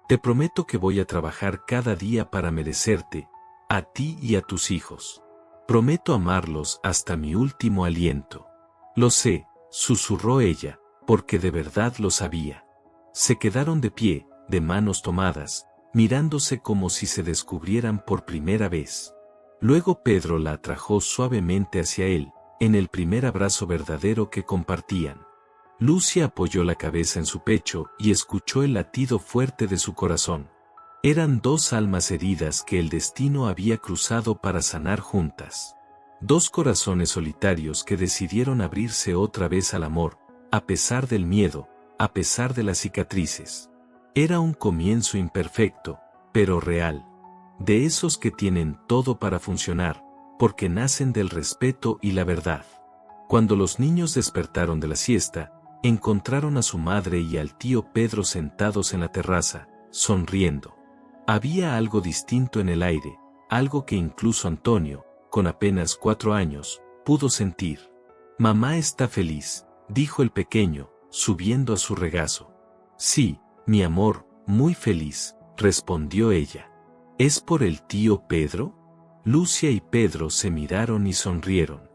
Te prometo que voy a trabajar cada día para merecerte, a ti y a tus hijos. Prometo amarlos hasta mi último aliento. Lo sé, susurró ella, porque de verdad lo sabía. Se quedaron de pie, de manos tomadas, mirándose como si se descubrieran por primera vez. Luego Pedro la atrajo suavemente hacia él, en el primer abrazo verdadero que compartían. Lucia apoyó la cabeza en su pecho y escuchó el latido fuerte de su corazón. Eran dos almas heridas que el destino había cruzado para sanar juntas. Dos corazones solitarios que decidieron abrirse otra vez al amor, a pesar del miedo, a pesar de las cicatrices. Era un comienzo imperfecto, pero real. De esos que tienen todo para funcionar, porque nacen del respeto y la verdad. Cuando los niños despertaron de la siesta, encontraron a su madre y al tío Pedro sentados en la terraza, sonriendo. Había algo distinto en el aire, algo que incluso Antonio, con apenas 4 años, pudo sentir. «Mamá está feliz», dijo el pequeño, subiendo a su regazo. «Sí, mi amor, muy feliz», respondió ella. «¿Es por el tío Pedro?» Lucia y Pedro se miraron y sonrieron.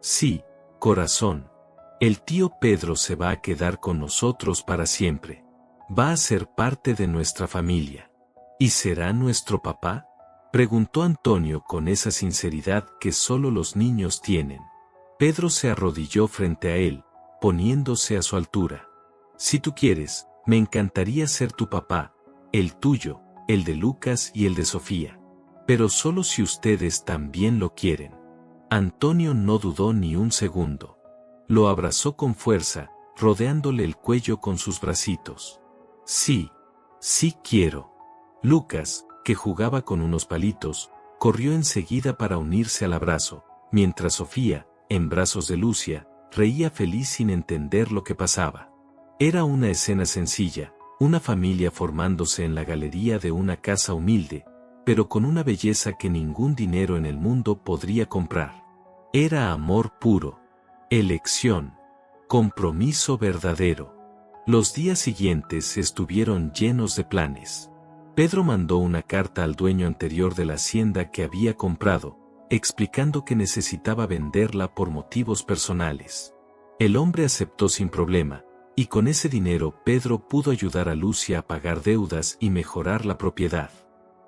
«Sí, corazón. El tío Pedro se va a quedar con nosotros para siempre. Va a ser parte de nuestra familia». «¿Y será nuestro papá?», preguntó Antonio con esa sinceridad que solo los niños tienen. Pedro se arrodilló frente a él, poniéndose a su altura. «Si tú quieres, me encantaría ser tu papá, el tuyo, el de Lucas y el de Sofía. Pero solo si ustedes también lo quieren». Antonio no dudó ni un segundo. Lo abrazó con fuerza, rodeándole el cuello con sus bracitos. «Sí, sí quiero». Lucas, que jugaba con unos palitos, corrió enseguida para unirse al abrazo, mientras Sofía, en brazos de Lucia, reía feliz sin entender lo que pasaba. Era una escena sencilla, una familia formándose en la galería de una casa humilde, pero con una belleza que ningún dinero en el mundo podría comprar. Era amor puro, elección, compromiso verdadero. Los días siguientes estuvieron llenos de planes. Pedro mandó una carta al dueño anterior de la hacienda que había comprado, explicando que necesitaba venderla por motivos personales. El hombre aceptó sin problema, y con ese dinero Pedro pudo ayudar a Lucia a pagar deudas y mejorar la propiedad.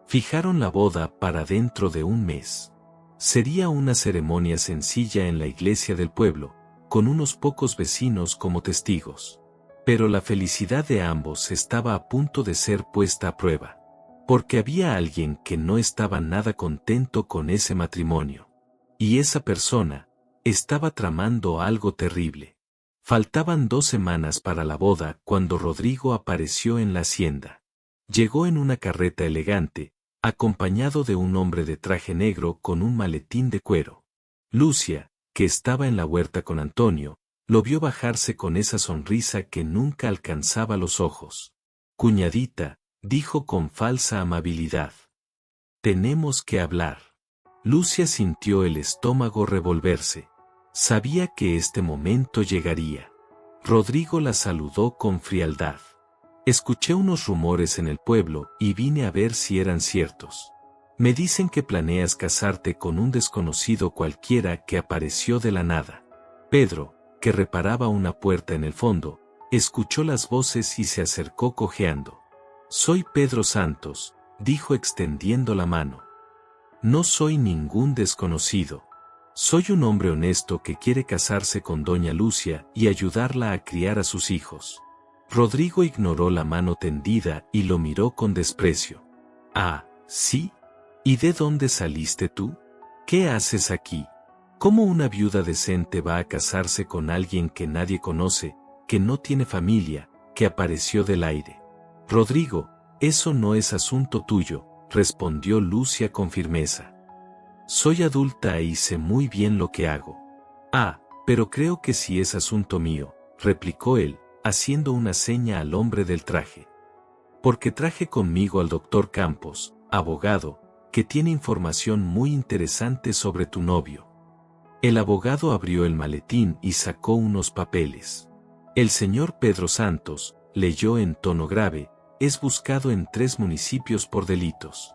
Fijaron la boda para dentro de un mes. Sería una ceremonia sencilla en la iglesia del pueblo, con unos pocos vecinos como testigos. Pero la felicidad de ambos estaba a punto de ser puesta a prueba. Porque había alguien que no estaba nada contento con ese matrimonio. Y esa persona estaba tramando algo terrible. Faltaban 2 semanas para la boda cuando Rodrigo apareció en la hacienda. Llegó en una carreta elegante, acompañado de un hombre de traje negro con un maletín de cuero. Lucia, que estaba en la huerta con Antonio, lo vio bajarse con esa sonrisa que nunca alcanzaba los ojos. «Cuñadita», dijo con falsa amabilidad. «Tenemos que hablar». Lucia sintió el estómago revolverse. Sabía que este momento llegaría. Rodrigo la saludó con frialdad. «Escuché unos rumores en el pueblo y vine a ver si eran ciertos. Me dicen que planeas casarte con un desconocido cualquiera que apareció de la nada». Pedro, que reparaba una puerta en el fondo, escuchó las voces y se acercó cojeando. «Soy Pedro Santos», dijo extendiendo la mano. «No soy ningún desconocido. Soy un hombre honesto que quiere casarse con doña Lucia y ayudarla a criar a sus hijos». Rodrigo ignoró la mano tendida y lo miró con desprecio. «Ah, ¿sí? ¿Y de dónde saliste tú? ¿Qué haces aquí? ¿Cómo una viuda decente va a casarse con alguien que nadie conoce, que no tiene familia, que apareció del aire?» «Rodrigo, eso no es asunto tuyo», respondió Lucia con firmeza. «Soy adulta y sé muy bien lo que hago». «Ah, pero creo que sí es asunto mío», replicó él, haciendo una seña al hombre del traje. «Porque traje conmigo al doctor Campos, abogado, que tiene información muy interesante sobre tu novio». El abogado abrió el maletín y sacó unos papeles. El señor Pedro Santos, leyó en tono grave, es buscado en 3 municipios por delitos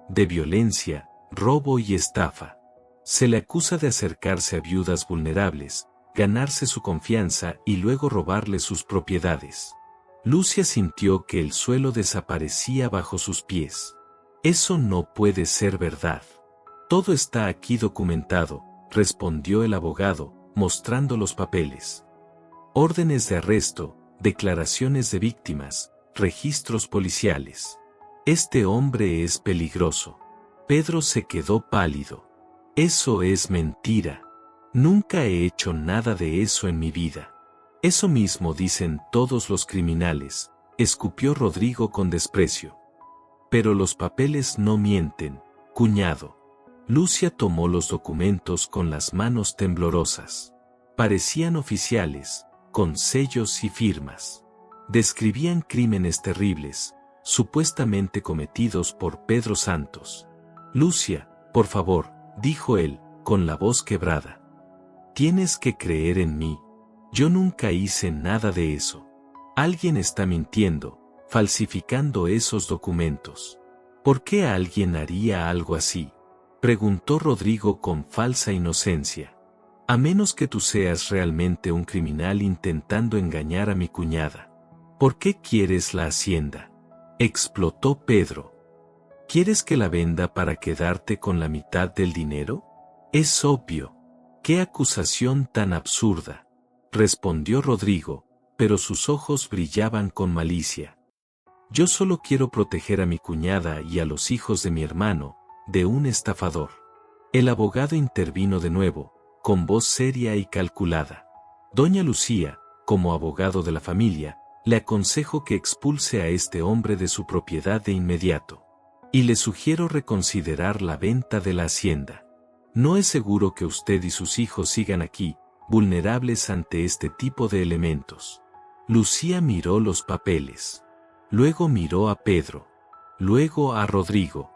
de violencia, robo y estafa. Se le acusa de acercarse a viudas vulnerables, ganarse su confianza y luego robarle sus propiedades. Lucia sintió que el suelo desaparecía bajo sus pies. «Eso no puede ser verdad. Todo está aquí documentado», respondió el abogado, mostrando los papeles. «Órdenes de arresto, declaraciones de víctimas, registros policiales. Este hombre es peligroso». Pedro se quedó pálido. «Eso es mentira. Nunca he hecho nada de eso en mi vida». «Eso mismo dicen todos los criminales», escupió Rodrigo con desprecio. «Pero los papeles no mienten, cuñado». Lucia tomó los documentos con las manos temblorosas. Parecían oficiales, con sellos y firmas. Describían crímenes terribles, supuestamente cometidos por Pedro Santos. Lucia, por favor, dijo él, con la voz quebrada. Tienes que creer en mí. Yo nunca hice nada de eso. Alguien está mintiendo, falsificando esos documentos. ¿Por qué alguien haría algo así? Preguntó Rodrigo con falsa inocencia. A menos que tú seas realmente un criminal intentando engañar a mi cuñada. ¿Por qué quieres la hacienda? Explotó Pedro. ¿Quieres que la venda para quedarte con la mitad del dinero? Es obvio. ¡Qué acusación tan absurda! Respondió Rodrigo, pero sus ojos brillaban con malicia. Yo solo quiero proteger a mi cuñada y a los hijos de mi hermano, de un estafador. El abogado intervino de nuevo, con voz seria y calculada. Doña Lucía, como abogado de la familia, le aconsejo que expulse a este hombre de su propiedad de inmediato. Y le sugiero reconsiderar la venta de la hacienda. No es seguro que usted y sus hijos sigan aquí, vulnerables ante este tipo de elementos. Lucía miró los papeles. Luego miró a Pedro. Luego a Rodrigo.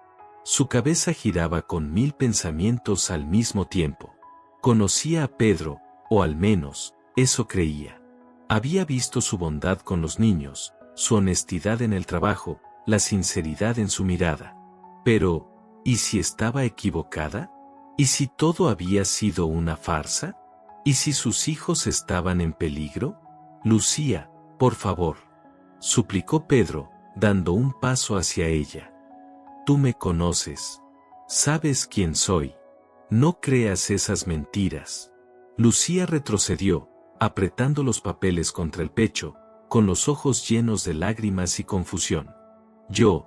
Su cabeza giraba con 1000 pensamientos al mismo tiempo. Conocía a Pedro, o al menos, eso creía. Había visto su bondad con los niños, su honestidad en el trabajo, la sinceridad en su mirada. Pero, ¿y si estaba equivocada? ¿Y si todo había sido una farsa? ¿Y si sus hijos estaban en peligro? Lucía, por favor, suplicó Pedro, dando un paso hacia ella. Tú me conoces. Sabes quién soy. No creas esas mentiras. Lucía retrocedió, apretando los papeles contra el pecho, con los ojos llenos de lágrimas y confusión. Yo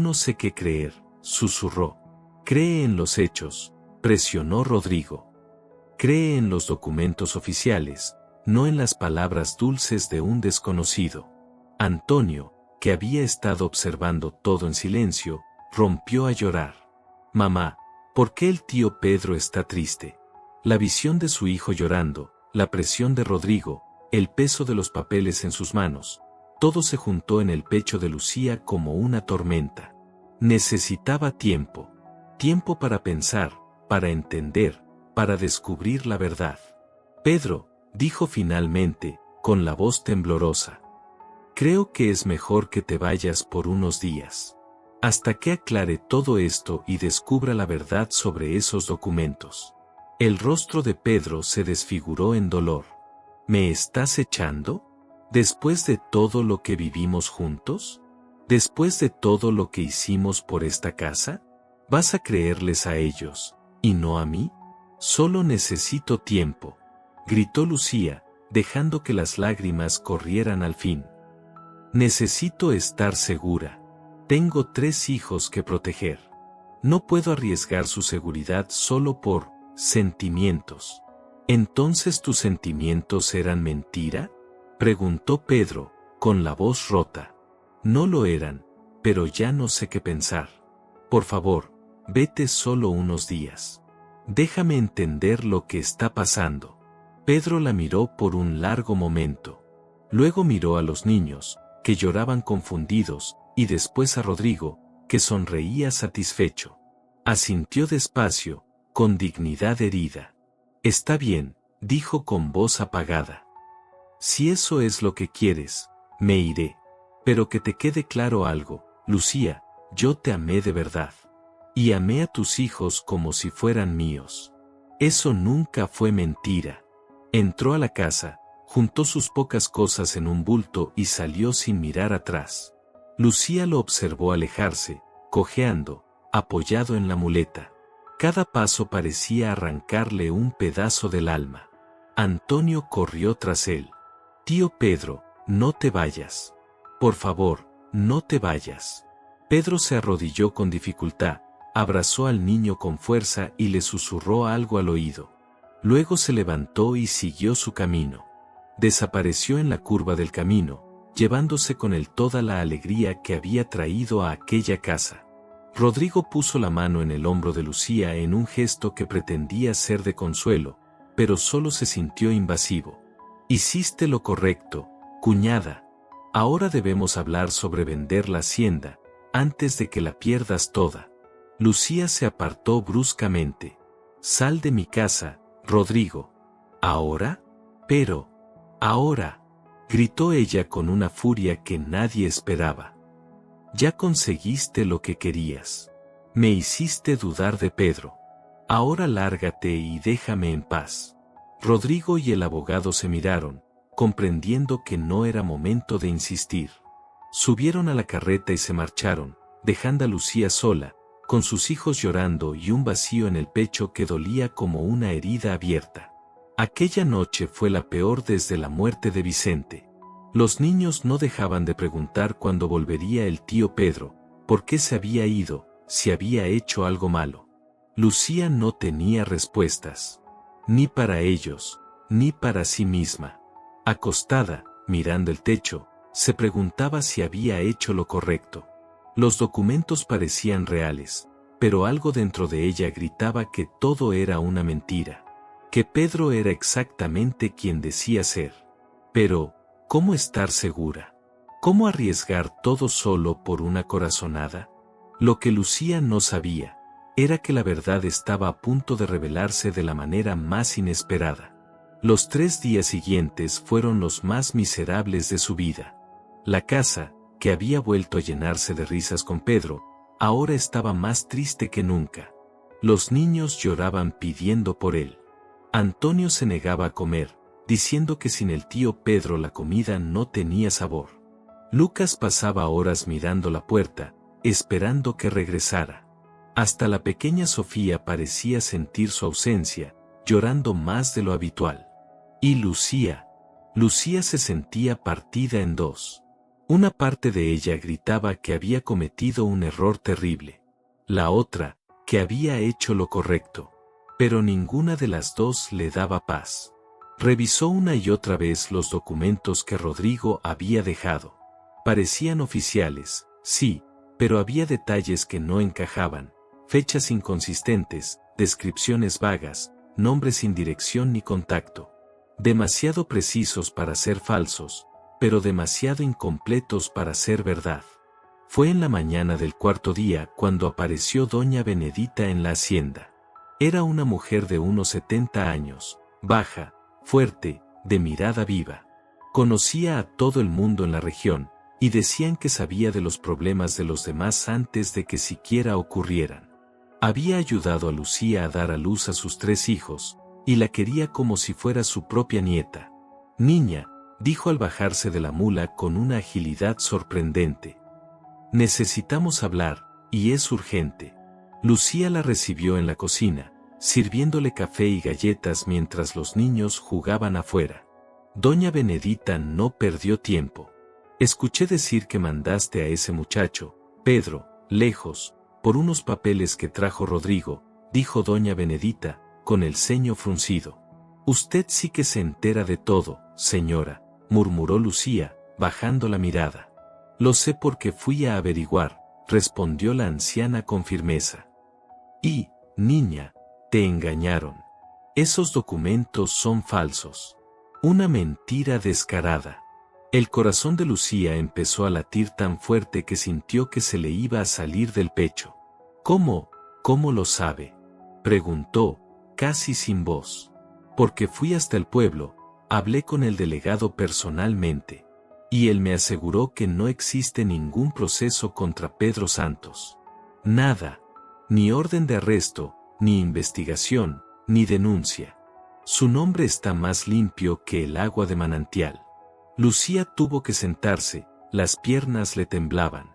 no sé qué creer, susurró. Cree en los hechos, presionó Rodrigo. Cree en los documentos oficiales, no en las palabras dulces de un desconocido. Antonio, que había estado observando todo en silencio, rompió a llorar. Mamá, ¿por qué el tío Pedro está triste? La visión de su hijo llorando, la presión de Rodrigo, el peso de los papeles en sus manos, todo se juntó en el pecho de Lucía como una tormenta. Necesitaba tiempo. Tiempo para pensar, para entender, para descubrir la verdad. Pedro, dijo finalmente, con la voz temblorosa. Creo que es mejor que te vayas por unos días. Hasta que aclare todo esto y descubra la verdad sobre esos documentos. El rostro de Pedro se desfiguró en dolor. ¿Me estás echando? ¿Después de todo lo que vivimos juntos? ¿Después de todo lo que hicimos por esta casa? ¿Vas a creerles a ellos, y no a mí? Solo necesito tiempo, gritó Lucía, dejando que las lágrimas corrieran al fin. Necesito estar segura. Tengo 3 hijos que proteger. No puedo arriesgar su seguridad solo por sentimientos. ¿Entonces tus sentimientos eran mentira? Preguntó Pedro, con la voz rota. No lo eran, pero ya no sé qué pensar. Por favor, vete solo unos días. Déjame entender lo que está pasando. Pedro la miró por un largo momento. Luego miró a los niños, que lloraban confundidos, y después a Rodrigo, que sonreía satisfecho. Asintió despacio, con dignidad herida. Está bien, dijo con voz apagada. Si eso es lo que quieres, me iré. Pero que te quede claro algo, Lucía, yo te amé de verdad. Y amé a tus hijos como si fueran míos. Eso nunca fue mentira. Entró a la casa, juntó sus pocas cosas en un bulto y salió sin mirar atrás. Lucía lo observó alejarse, cojeando, apoyado en la muleta. Cada paso parecía arrancarle un pedazo del alma. Antonio corrió tras él. Tío Pedro, no te vayas. Por favor, no te vayas. Pedro se arrodilló con dificultad, abrazó al niño con fuerza y le susurró algo al oído. Luego se levantó y siguió su camino. Desapareció en la curva del camino, llevándose con él toda la alegría que había traído a aquella casa. Rodrigo puso la mano en el hombro de Lucía en un gesto que pretendía ser de consuelo, pero solo se sintió invasivo. Hiciste lo correcto, cuñada. Ahora debemos hablar sobre vender la hacienda, antes de que la pierdas toda. Lucía se apartó bruscamente. Sal de mi casa, Rodrigo. ¿Ahora? Pero, ahora, gritó ella con una furia que nadie esperaba. Ya conseguiste lo que querías. Me hiciste dudar de Pedro. Ahora lárgate y déjame en paz. Rodrigo y el abogado se miraron, comprendiendo que no era momento de insistir. Subieron a la carreta y se marcharon, dejando a Lucía sola, con sus hijos llorando y un vacío en el pecho que dolía como una herida abierta. Aquella noche fue la peor desde la muerte de Vicente. Los niños no dejaban de preguntar cuándo volvería el tío Pedro, por qué se había ido, si había hecho algo malo. Lucía no tenía respuestas. Ni para ellos, ni para sí misma. Acostada, mirando el techo, se preguntaba si había hecho lo correcto. Los documentos parecían reales, pero algo dentro de ella gritaba que todo era una mentira. Que Pedro era exactamente quien decía ser. Pero, ¿cómo estar segura? ¿Cómo arriesgar todo solo por una corazonada? Lo que Lucía no sabía era que la verdad estaba a punto de revelarse de la manera más inesperada. Los 3 días siguientes fueron los más miserables de su vida. La casa, que había vuelto a llenarse de risas con Pedro, ahora estaba más triste que nunca. Los niños lloraban pidiendo por él. Antonio se negaba a comer, diciendo que sin el tío Pedro la comida no tenía sabor. Lucas pasaba horas mirando la puerta, esperando que regresara. Hasta la pequeña Sofía parecía sentir su ausencia, llorando más de lo habitual. Y Lucía se sentía partida en dos. Una parte de ella gritaba que había cometido un error terrible. La otra, que había hecho lo correcto. Pero ninguna de las dos le daba paz. Revisó una y otra vez los documentos que Rodrigo había dejado. Parecían oficiales, sí, pero había detalles que no encajaban. Fechas inconsistentes, descripciones vagas, nombres sin dirección ni contacto. Demasiado precisos para ser falsos, pero demasiado incompletos para ser verdad. Fue en la mañana del 4.º día cuando apareció doña Benedita en la hacienda. Era una mujer de unos 70 años, baja, fuerte, de mirada viva. Conocía a todo el mundo en la región, y decían que sabía de los problemas de los demás antes de que siquiera ocurrieran. Había ayudado a Lucía a dar a luz a sus 3 hijos, y la quería como si fuera su propia nieta. Niña, dijo al bajarse de la mula con una agilidad sorprendente. Necesitamos hablar, y es urgente. Lucía la recibió en la cocina, sirviéndole café y galletas mientras los niños jugaban afuera. Doña Benedita no perdió tiempo. Escuché decir que mandaste a ese muchacho, Pedro, lejos, por unos papeles que trajo Rodrigo, dijo doña Benedita, con el ceño fruncido. Usted sí que se entera de todo, señora, murmuró Lucía, bajando la mirada. Lo sé porque fui a averiguar, respondió la anciana con firmeza. Y, niña, te engañaron. Esos documentos son falsos. Una mentira descarada. El corazón de Lucía empezó a latir tan fuerte que sintió que se le iba a salir del pecho. ¿Cómo lo sabe?, preguntó, casi sin voz. Porque fui hasta el pueblo, hablé con el delegado personalmente. Y él me aseguró que no existe ningún proceso contra Pedro Santos. Nada. Ni orden de arresto, ni investigación, ni denuncia. Su nombre está más limpio que el agua de manantial. Lucía tuvo que sentarse, las piernas le temblaban.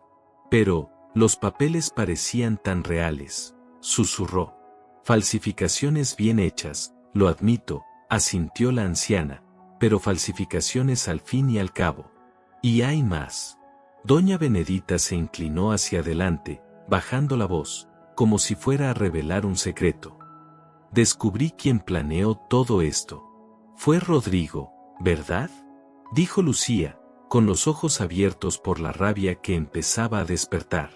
Pero, los papeles parecían tan reales, susurró. Falsificaciones bien hechas, lo admito, asintió la anciana, pero falsificaciones al fin y al cabo. Y hay más. Doña Benedita se inclinó hacia adelante, bajando la voz, como si fuera a revelar un secreto. Descubrí quién planeó todo esto. Fue Rodrigo, ¿verdad?, dijo Lucía, con los ojos abiertos por la rabia que empezaba a despertar.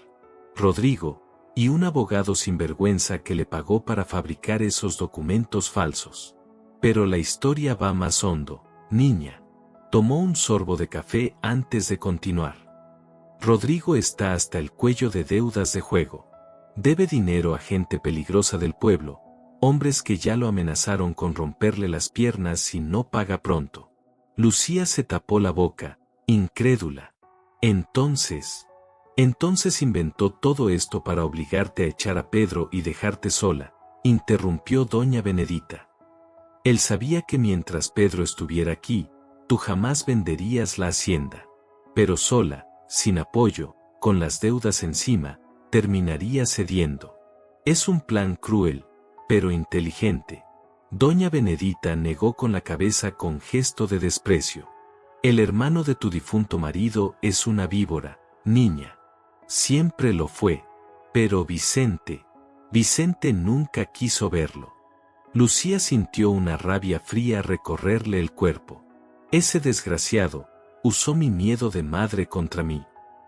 Rodrigo, y un abogado sinvergüenza que le pagó para fabricar esos documentos falsos. Pero la historia va más hondo, niña. Tomó un sorbo de café antes de continuar. Rodrigo está hasta el cuello de deudas de juego. Debe dinero a gente peligrosa del pueblo, hombres que ya lo amenazaron con romperle las piernas si no paga pronto. Lucía se tapó la boca, incrédula. Entonces inventó todo esto para obligarte a echar a Pedro y dejarte sola, interrumpió doña Benedita. Él sabía que mientras Pedro estuviera aquí, tú jamás venderías la hacienda. Pero sola, sin apoyo, con las deudas encima, terminaría cediendo. Es un plan cruel, pero inteligente. Doña Benedita negó con la cabeza con gesto de desprecio. El hermano de tu difunto marido es una víbora, niña. Siempre lo fue. Pero Vicente nunca quiso verlo. Lucía sintió una rabia fría recorrerle el cuerpo. Ese desgraciado usó mi miedo de madre contra mí.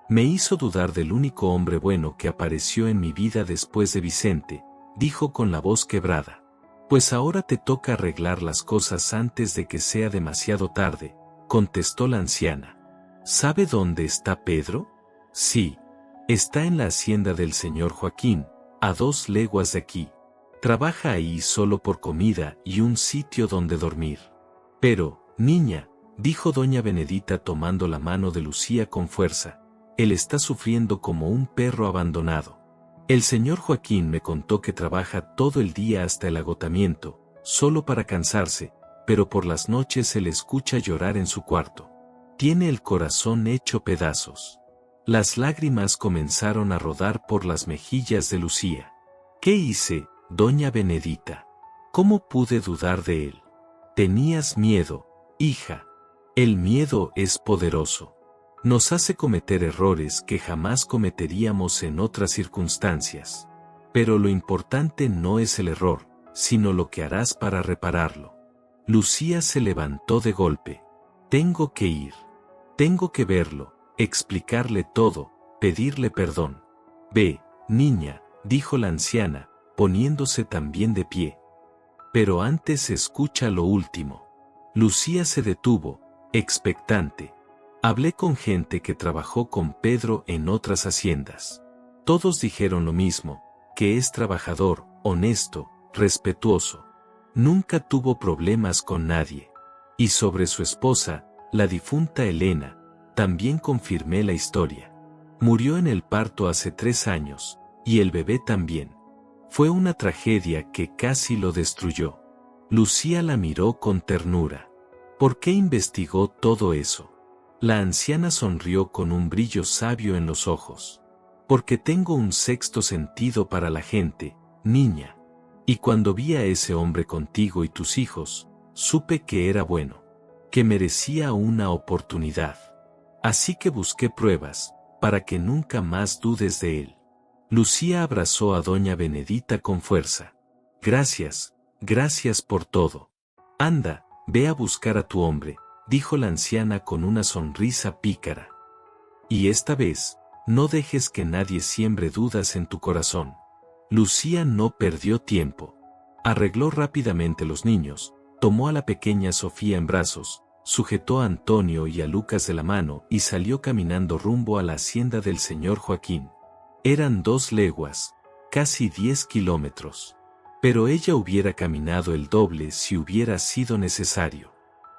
Me hizo dudar del único hombre bueno que apareció en mi vida después de Vicente, dijo con la voz quebrada. Pues ahora te toca arreglar las cosas antes de que sea demasiado tarde, contestó la anciana. ¿Sabe dónde está Pedro? Sí. Está en la hacienda del señor Joaquín, a 2 leguas de aquí. Trabaja ahí solo por comida y un sitio donde dormir. Pero, niña, dijo doña Benedita tomando la mano de Lucía con fuerza, él está sufriendo como un perro abandonado. El señor Joaquín me contó que trabaja todo el día hasta el agotamiento, solo para cansarse, pero por las noches se le escucha llorar en su cuarto. Tiene el corazón hecho pedazos. Las lágrimas comenzaron a rodar por las mejillas de Lucía. ¿Qué hice, doña Benedita? ¿Cómo pude dudar de él? Tenías miedo, hija. El miedo es poderoso. Nos hace cometer errores que jamás cometeríamos en otras circunstancias. Pero lo importante no es el error, sino lo que harás para repararlo. Lucía se levantó de golpe. Tengo que ir. Tengo que verlo, explicarle todo, pedirle perdón. Ve, niña, dijo la anciana, poniéndose también de pie. Pero antes escucha lo último. Lucía se detuvo, expectante. Hablé con gente que trabajó con Pedro en otras haciendas. Todos dijeron lo mismo, que es trabajador, honesto, respetuoso. Nunca tuvo problemas con nadie. Y sobre su esposa, la difunta Elena, también confirmé la historia. Murió en el parto hace 3 años, y el bebé también. Fue una tragedia que casi lo destruyó. Lucía la miró con ternura. ¿Por qué investigó todo eso? La anciana sonrió con un brillo sabio en los ojos. Porque tengo un sexto sentido para la gente, niña. Y cuando vi a ese hombre contigo y tus hijos, supe que era bueno, que merecía una oportunidad. Así que busqué pruebas, para que nunca más dudes de él. Lucía abrazó a doña Benedita con fuerza. Gracias, gracias por todo. Anda, ve a buscar a tu hombre, dijo la anciana con una sonrisa pícara. Y esta vez, no dejes que nadie siembre dudas en tu corazón. Lucía no perdió tiempo. Arregló rápidamente los niños, tomó a la pequeña Sofía en brazos, sujetó a Antonio y a Lucas de la mano y salió caminando rumbo a la hacienda del señor Joaquín. Eran 2 leguas, casi 10 kilómetros. Pero ella hubiera caminado el doble si hubiera sido necesario.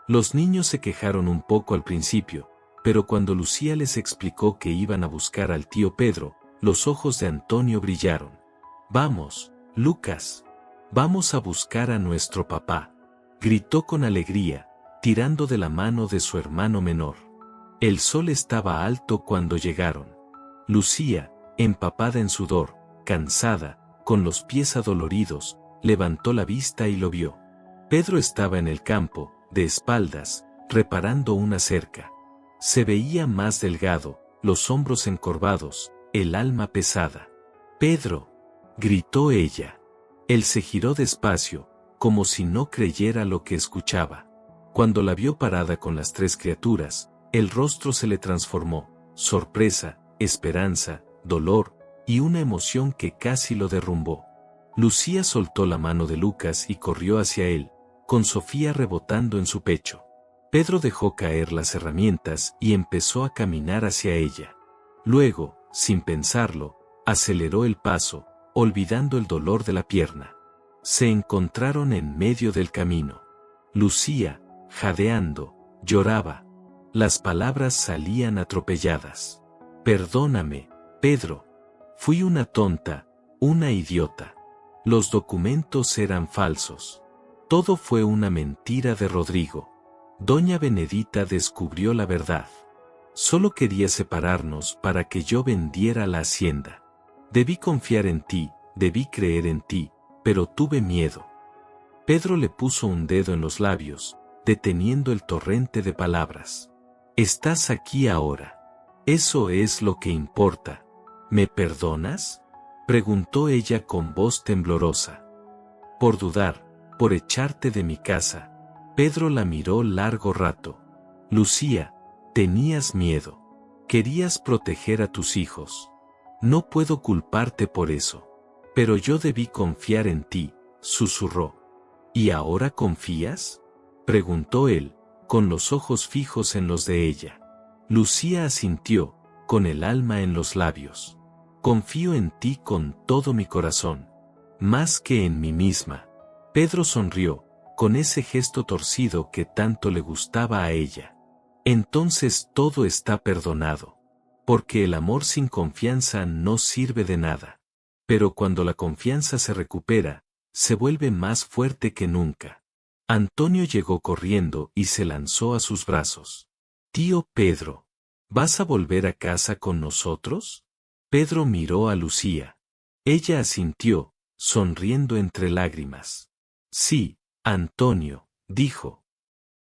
Los niños se quejaron un poco al principio, pero cuando Lucía les explicó que iban a buscar al tío Pedro, los ojos de Antonio brillaron. Vamos, Lucas. Vamos a buscar a nuestro papá, gritó con alegría, tirando de la mano de su hermano menor. El sol estaba alto cuando llegaron. Lucía, empapada en sudor, cansada, con los pies adoloridos, levantó la vista y lo vio. Pedro estaba en el campo, de espaldas, reparando una cerca. Se veía más delgado, los hombros encorvados, el alma pesada. «Pedro», gritó ella. Él se giró despacio, como si no creyera lo que escuchaba. Cuando la vio parada con las 3 criaturas, el rostro se le transformó, sorpresa, esperanza, dolor, y una emoción que casi lo derrumbó. Lucía soltó la mano de Lucas y corrió hacia él, con Sofía rebotando en su pecho. Pedro dejó caer las herramientas y empezó a caminar hacia ella. Luego, sin pensarlo, aceleró el paso, olvidando el dolor de la pierna. Se encontraron en medio del camino. Lucía, jadeando, lloraba. Las palabras salían atropelladas. Perdóname, Pedro. Fui una tonta, una idiota. Los documentos eran falsos. Todo fue una mentira de Rodrigo. Doña Benedita descubrió la verdad. Solo quería separarnos para que yo vendiera la hacienda. Debí confiar en ti, debí creer en ti, pero tuve miedo. Pedro le puso un dedo en los labios, deteniendo el torrente de palabras. Estás aquí ahora. Eso es lo que importa. ¿Me perdonas?, preguntó ella con voz temblorosa. Por dudar, por echarte de mi casa. Pedro la miró largo rato. Lucía, tenías miedo. Querías proteger a tus hijos. No puedo culparte por eso. Pero yo debí confiar en ti, susurró. ¿Y ahora confías?, preguntó él, con los ojos fijos en los de ella. Lucía asintió, con el alma en los labios. Confío en ti con todo mi corazón. Más que en mí misma. Pedro sonrió, con ese gesto torcido que tanto le gustaba a ella. Entonces todo está perdonado. Porque el amor sin confianza no sirve de nada. Pero cuando la confianza se recupera, se vuelve más fuerte que nunca. Antonio llegó corriendo y se lanzó a sus brazos. Tío Pedro, ¿vas a volver a casa con nosotros? Pedro miró a Lucía. Ella asintió, sonriendo entre lágrimas. Sí, Antonio, dijo.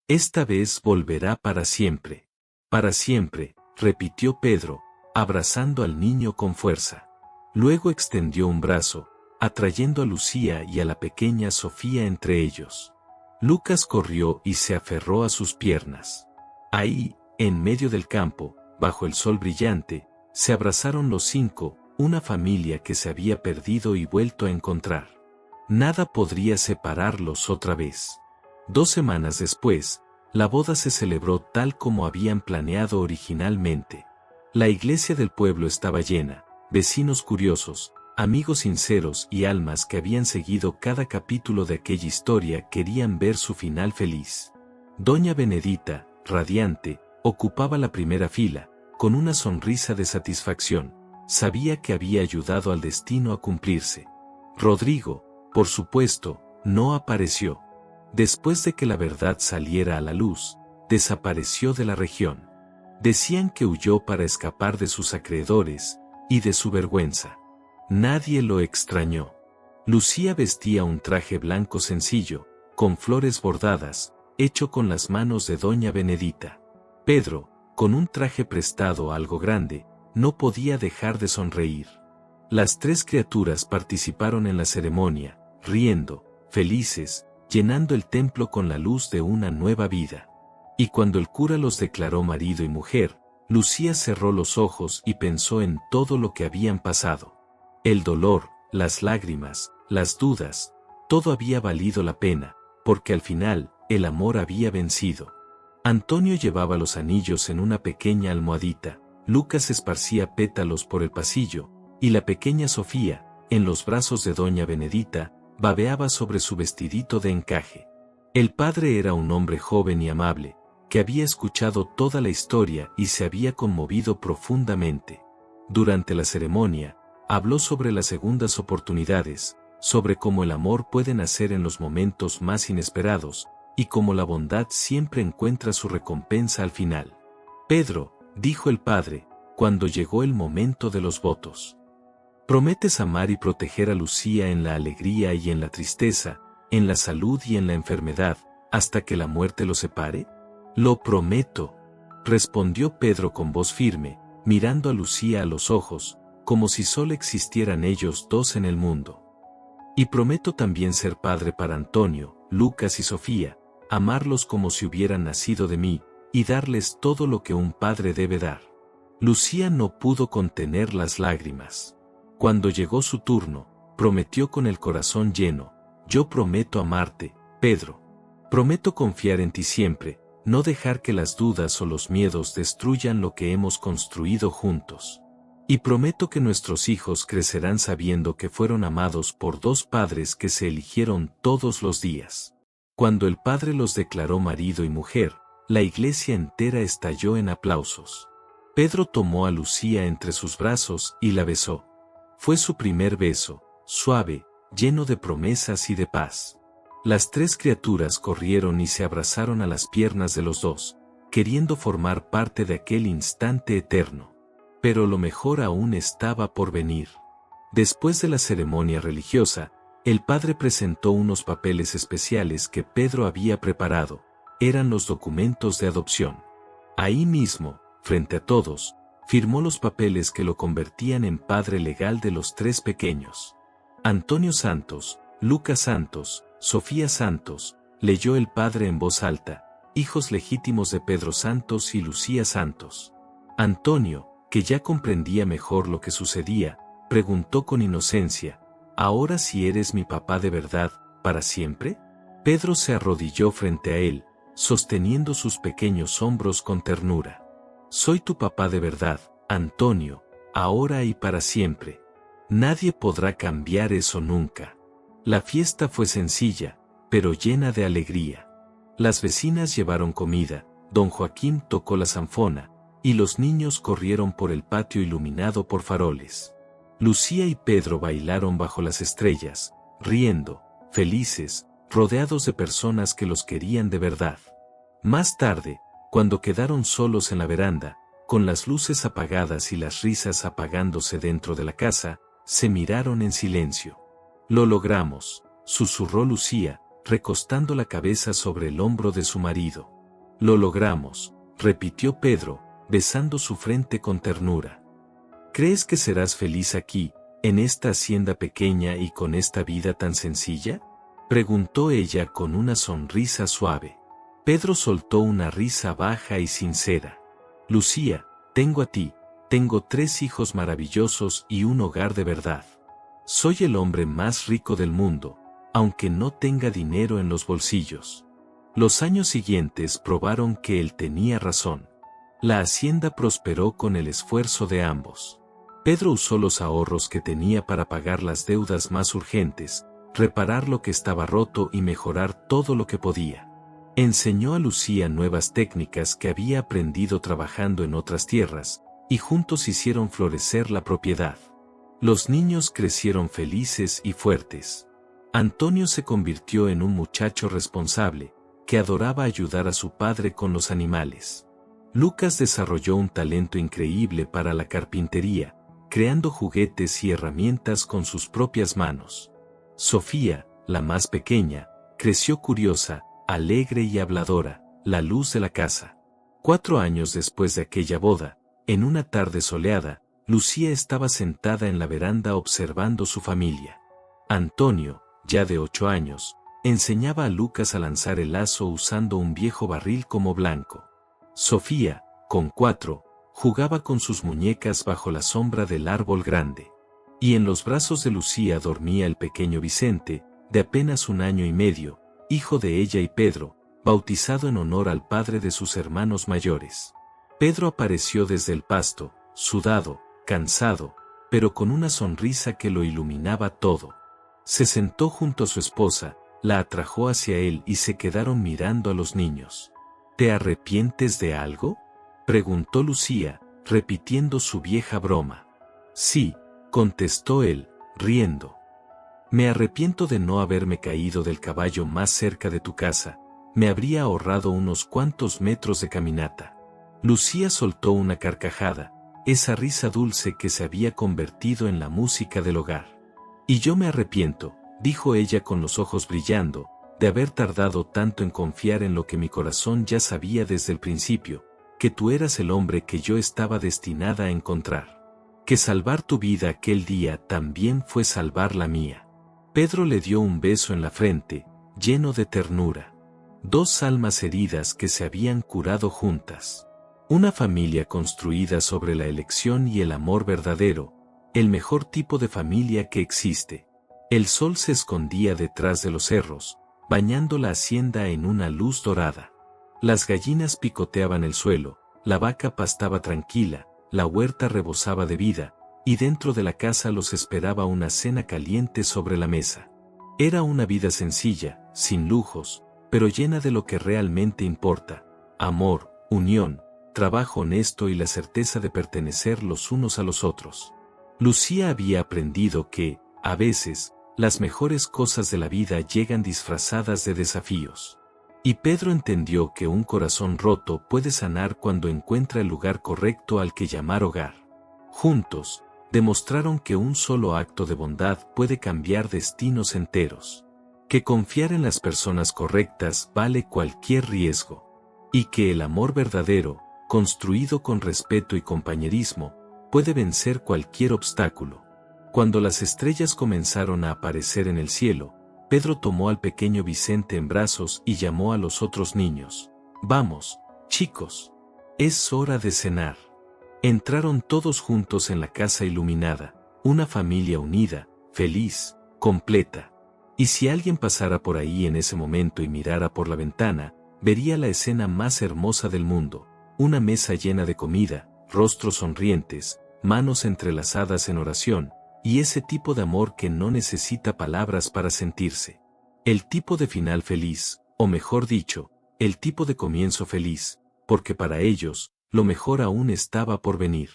Esta vez volverá para siempre. Para siempre, repitió Pedro, abrazando al niño con fuerza. Luego extendió un brazo, atrayendo a Lucía y a la pequeña Sofía entre ellos. Lucas corrió y se aferró a sus piernas. Ahí, en medio del campo, bajo el sol brillante, se abrazaron los cinco, una familia que se había perdido y vuelto a encontrar. Nada podría separarlos otra vez. 2 semanas después, la boda se celebró tal como habían planeado originalmente. La iglesia del pueblo estaba llena, vecinos curiosos, amigos sinceros y almas que habían seguido cada capítulo de aquella historia querían ver su final feliz. Doña Benedita, radiante, ocupaba la primera fila, con una sonrisa de satisfacción. Sabía que había ayudado al destino a cumplirse. Rodrigo, por supuesto, no apareció. Después de que la verdad saliera a la luz, desapareció de la región. Decían que huyó para escapar de sus acreedores y de su vergüenza. Nadie lo extrañó. Lucía vestía un traje blanco sencillo, con flores bordadas, hecho con las manos de Doña Benedita. Pedro, con un traje prestado algo grande, no podía dejar de sonreír. Las 3 criaturas participaron en la ceremonia, riendo, felices, llenando el templo con la luz de una nueva vida. Y cuando el cura los declaró marido y mujer, Lucía cerró los ojos y pensó en todo lo que habían pasado. El dolor, las lágrimas, las dudas, todo había valido la pena, porque al final, el amor había vencido. Antonio llevaba los anillos en una pequeña almohadita, Lucas esparcía pétalos por el pasillo, y la pequeña Sofía, en los brazos de Doña Benedita, babeaba sobre su vestidito de encaje. El padre era un hombre joven y amable, que había escuchado toda la historia y se había conmovido profundamente. Durante la ceremonia, habló sobre las segundas oportunidades, sobre cómo el amor puede nacer en los momentos más inesperados, y cómo la bondad siempre encuentra su recompensa al final. Pedro, dijo el padre, cuando llegó el momento de los votos. ¿Prometes amar y proteger a Lucía en la alegría y en la tristeza, en la salud y en la enfermedad, hasta que la muerte los separe? Lo prometo, respondió Pedro con voz firme, mirando a Lucía a los ojos, como si solo existieran ellos dos en el mundo. Y prometo también ser padre para Antonio, Lucas y Sofía, amarlos como si hubieran nacido de mí, y darles todo lo que un padre debe dar. Lucía no pudo contener las lágrimas. Cuando llegó su turno, prometió con el corazón lleno: yo prometo amarte, Pedro. Prometo confiar en ti siempre, no dejar que las dudas o los miedos destruyan lo que hemos construido juntos. Y prometo que nuestros hijos crecerán sabiendo que fueron amados por dos padres que se eligieron todos los días. Cuando el padre los declaró marido y mujer, la iglesia entera estalló en aplausos. Pedro tomó a Lucía entre sus brazos y la besó. Fue su primer beso, suave, lleno de promesas y de paz. Las tres criaturas corrieron y se abrazaron a las piernas de los dos, queriendo formar parte de aquel instante eterno. Pero lo mejor aún estaba por venir. Después de la ceremonia religiosa, el padre presentó unos papeles especiales que Pedro había preparado. Eran los documentos de adopción. Ahí mismo, frente a todos, firmó los papeles que lo convertían en padre legal de los tres pequeños. Antonio Santos, Lucas Santos, Sofía Santos, leyó el padre en voz alta, hijos legítimos de Pedro Santos y Lucía Santos. Antonio, que ya comprendía mejor lo que sucedía, preguntó con inocencia, ¿ahora si eres mi papá de verdad, para siempre? Pedro se arrodilló frente a él, sosteniendo sus pequeños hombros con ternura. Soy tu papá de verdad, Antonio, ahora y para siempre. Nadie podrá cambiar eso nunca. La fiesta fue sencilla, pero llena de alegría. Las vecinas llevaron comida, don Joaquín tocó la zanfona, y los niños corrieron por el patio iluminado por faroles. Lucía y Pedro bailaron bajo las estrellas, riendo, felices, rodeados de personas que los querían de verdad. Más tarde, cuando quedaron solos en la veranda, con las luces apagadas y las risas apagándose dentro de la casa, se miraron en silencio. Lo logramos, susurró Lucía, recostando la cabeza sobre el hombro de su marido. Lo logramos, repitió Pedro, besando su frente con ternura. ¿Crees que serás feliz aquí, en esta hacienda pequeña y con esta vida tan sencilla? Preguntó ella con una sonrisa suave. Pedro soltó una risa baja y sincera. Lucía, tengo a ti, tengo 3 hijos maravillosos y un hogar de verdad. Soy el hombre más rico del mundo, aunque no tenga dinero en los bolsillos. Los años siguientes probaron que él tenía razón. La hacienda prosperó con el esfuerzo de ambos. Pedro usó los ahorros que tenía para pagar las deudas más urgentes, reparar lo que estaba roto y mejorar todo lo que podía. Enseñó a Lucía nuevas técnicas que había aprendido trabajando en otras tierras, y juntos hicieron florecer la propiedad. Los niños crecieron felices y fuertes. Antonio se convirtió en un muchacho responsable, que adoraba ayudar a su padre con los animales. Lucas desarrolló un talento increíble para la carpintería, creando juguetes y herramientas con sus propias manos. Sofía, la más pequeña, creció curiosa, alegre y habladora, la luz de la casa. 4 años después de aquella boda, en una tarde soleada, Lucía estaba sentada en la veranda observando su familia. Antonio, ya de 8 años, enseñaba a Lucas a lanzar el lazo usando un viejo barril como blanco. Sofía, con 4, jugaba con sus muñecas bajo la sombra del árbol grande. Y en los brazos de Lucía dormía el pequeño Vicente, de apenas 1 año y medio, hijo de ella y Pedro, bautizado en honor al padre de sus hermanos mayores. Pedro apareció desde el pasto, sudado, cansado, pero con una sonrisa que lo iluminaba todo. Se sentó junto a su esposa, la atrajo hacia él y se quedaron mirando a los niños. ¿Te arrepientes de algo?, preguntó Lucía, repitiendo su vieja broma. Sí, contestó él, riendo. Me arrepiento de no haberme caído del caballo más cerca de tu casa, me habría ahorrado unos cuantos metros de caminata. Lucía soltó una carcajada, esa risa dulce que se había convertido en la música del hogar. Y yo me arrepiento, dijo ella con los ojos brillando, de haber tardado tanto en confiar en lo que mi corazón ya sabía desde el principio, que tú eras el hombre que yo estaba destinada a encontrar. Que salvar tu vida aquel día también fue salvar la mía. Pedro le dio un beso en la frente, lleno de ternura. 2 almas heridas que se habían curado juntas. Una familia construida sobre la elección y el amor verdadero, el mejor tipo de familia que existe. El sol se escondía detrás de los cerros, bañando la hacienda en una luz dorada. Las gallinas picoteaban el suelo, la vaca pastaba tranquila, la huerta rebosaba de vida, y dentro de la casa los esperaba una cena caliente sobre la mesa. Era una vida sencilla, sin lujos, pero llena de lo que realmente importa: amor, unión, trabajo honesto y la certeza de pertenecer los unos a los otros. Lucía había aprendido que, a veces, las mejores cosas de la vida llegan disfrazadas de desafíos. Y Pedro entendió que un corazón roto puede sanar cuando encuentra el lugar correcto al que llamar hogar. Juntos, demostraron que un solo acto de bondad puede cambiar destinos enteros. Que confiar en las personas correctas vale cualquier riesgo. Y que el amor verdadero, construido con respeto y compañerismo, puede vencer cualquier obstáculo. Cuando las estrellas comenzaron a aparecer en el cielo, Pedro tomó al pequeño Vicente en brazos y llamó a los otros niños. «Vamos, chicos. Es hora de cenar». Entraron todos juntos en la casa iluminada, una familia unida, feliz, completa. Y si alguien pasara por ahí en ese momento y mirara por la ventana, vería la escena más hermosa del mundo: una mesa llena de comida, rostros sonrientes, manos entrelazadas en oración, y ese tipo de amor que no necesita palabras para sentirse. El tipo de final feliz, o mejor dicho, el tipo de comienzo feliz, porque para ellos, lo mejor aún estaba por venir.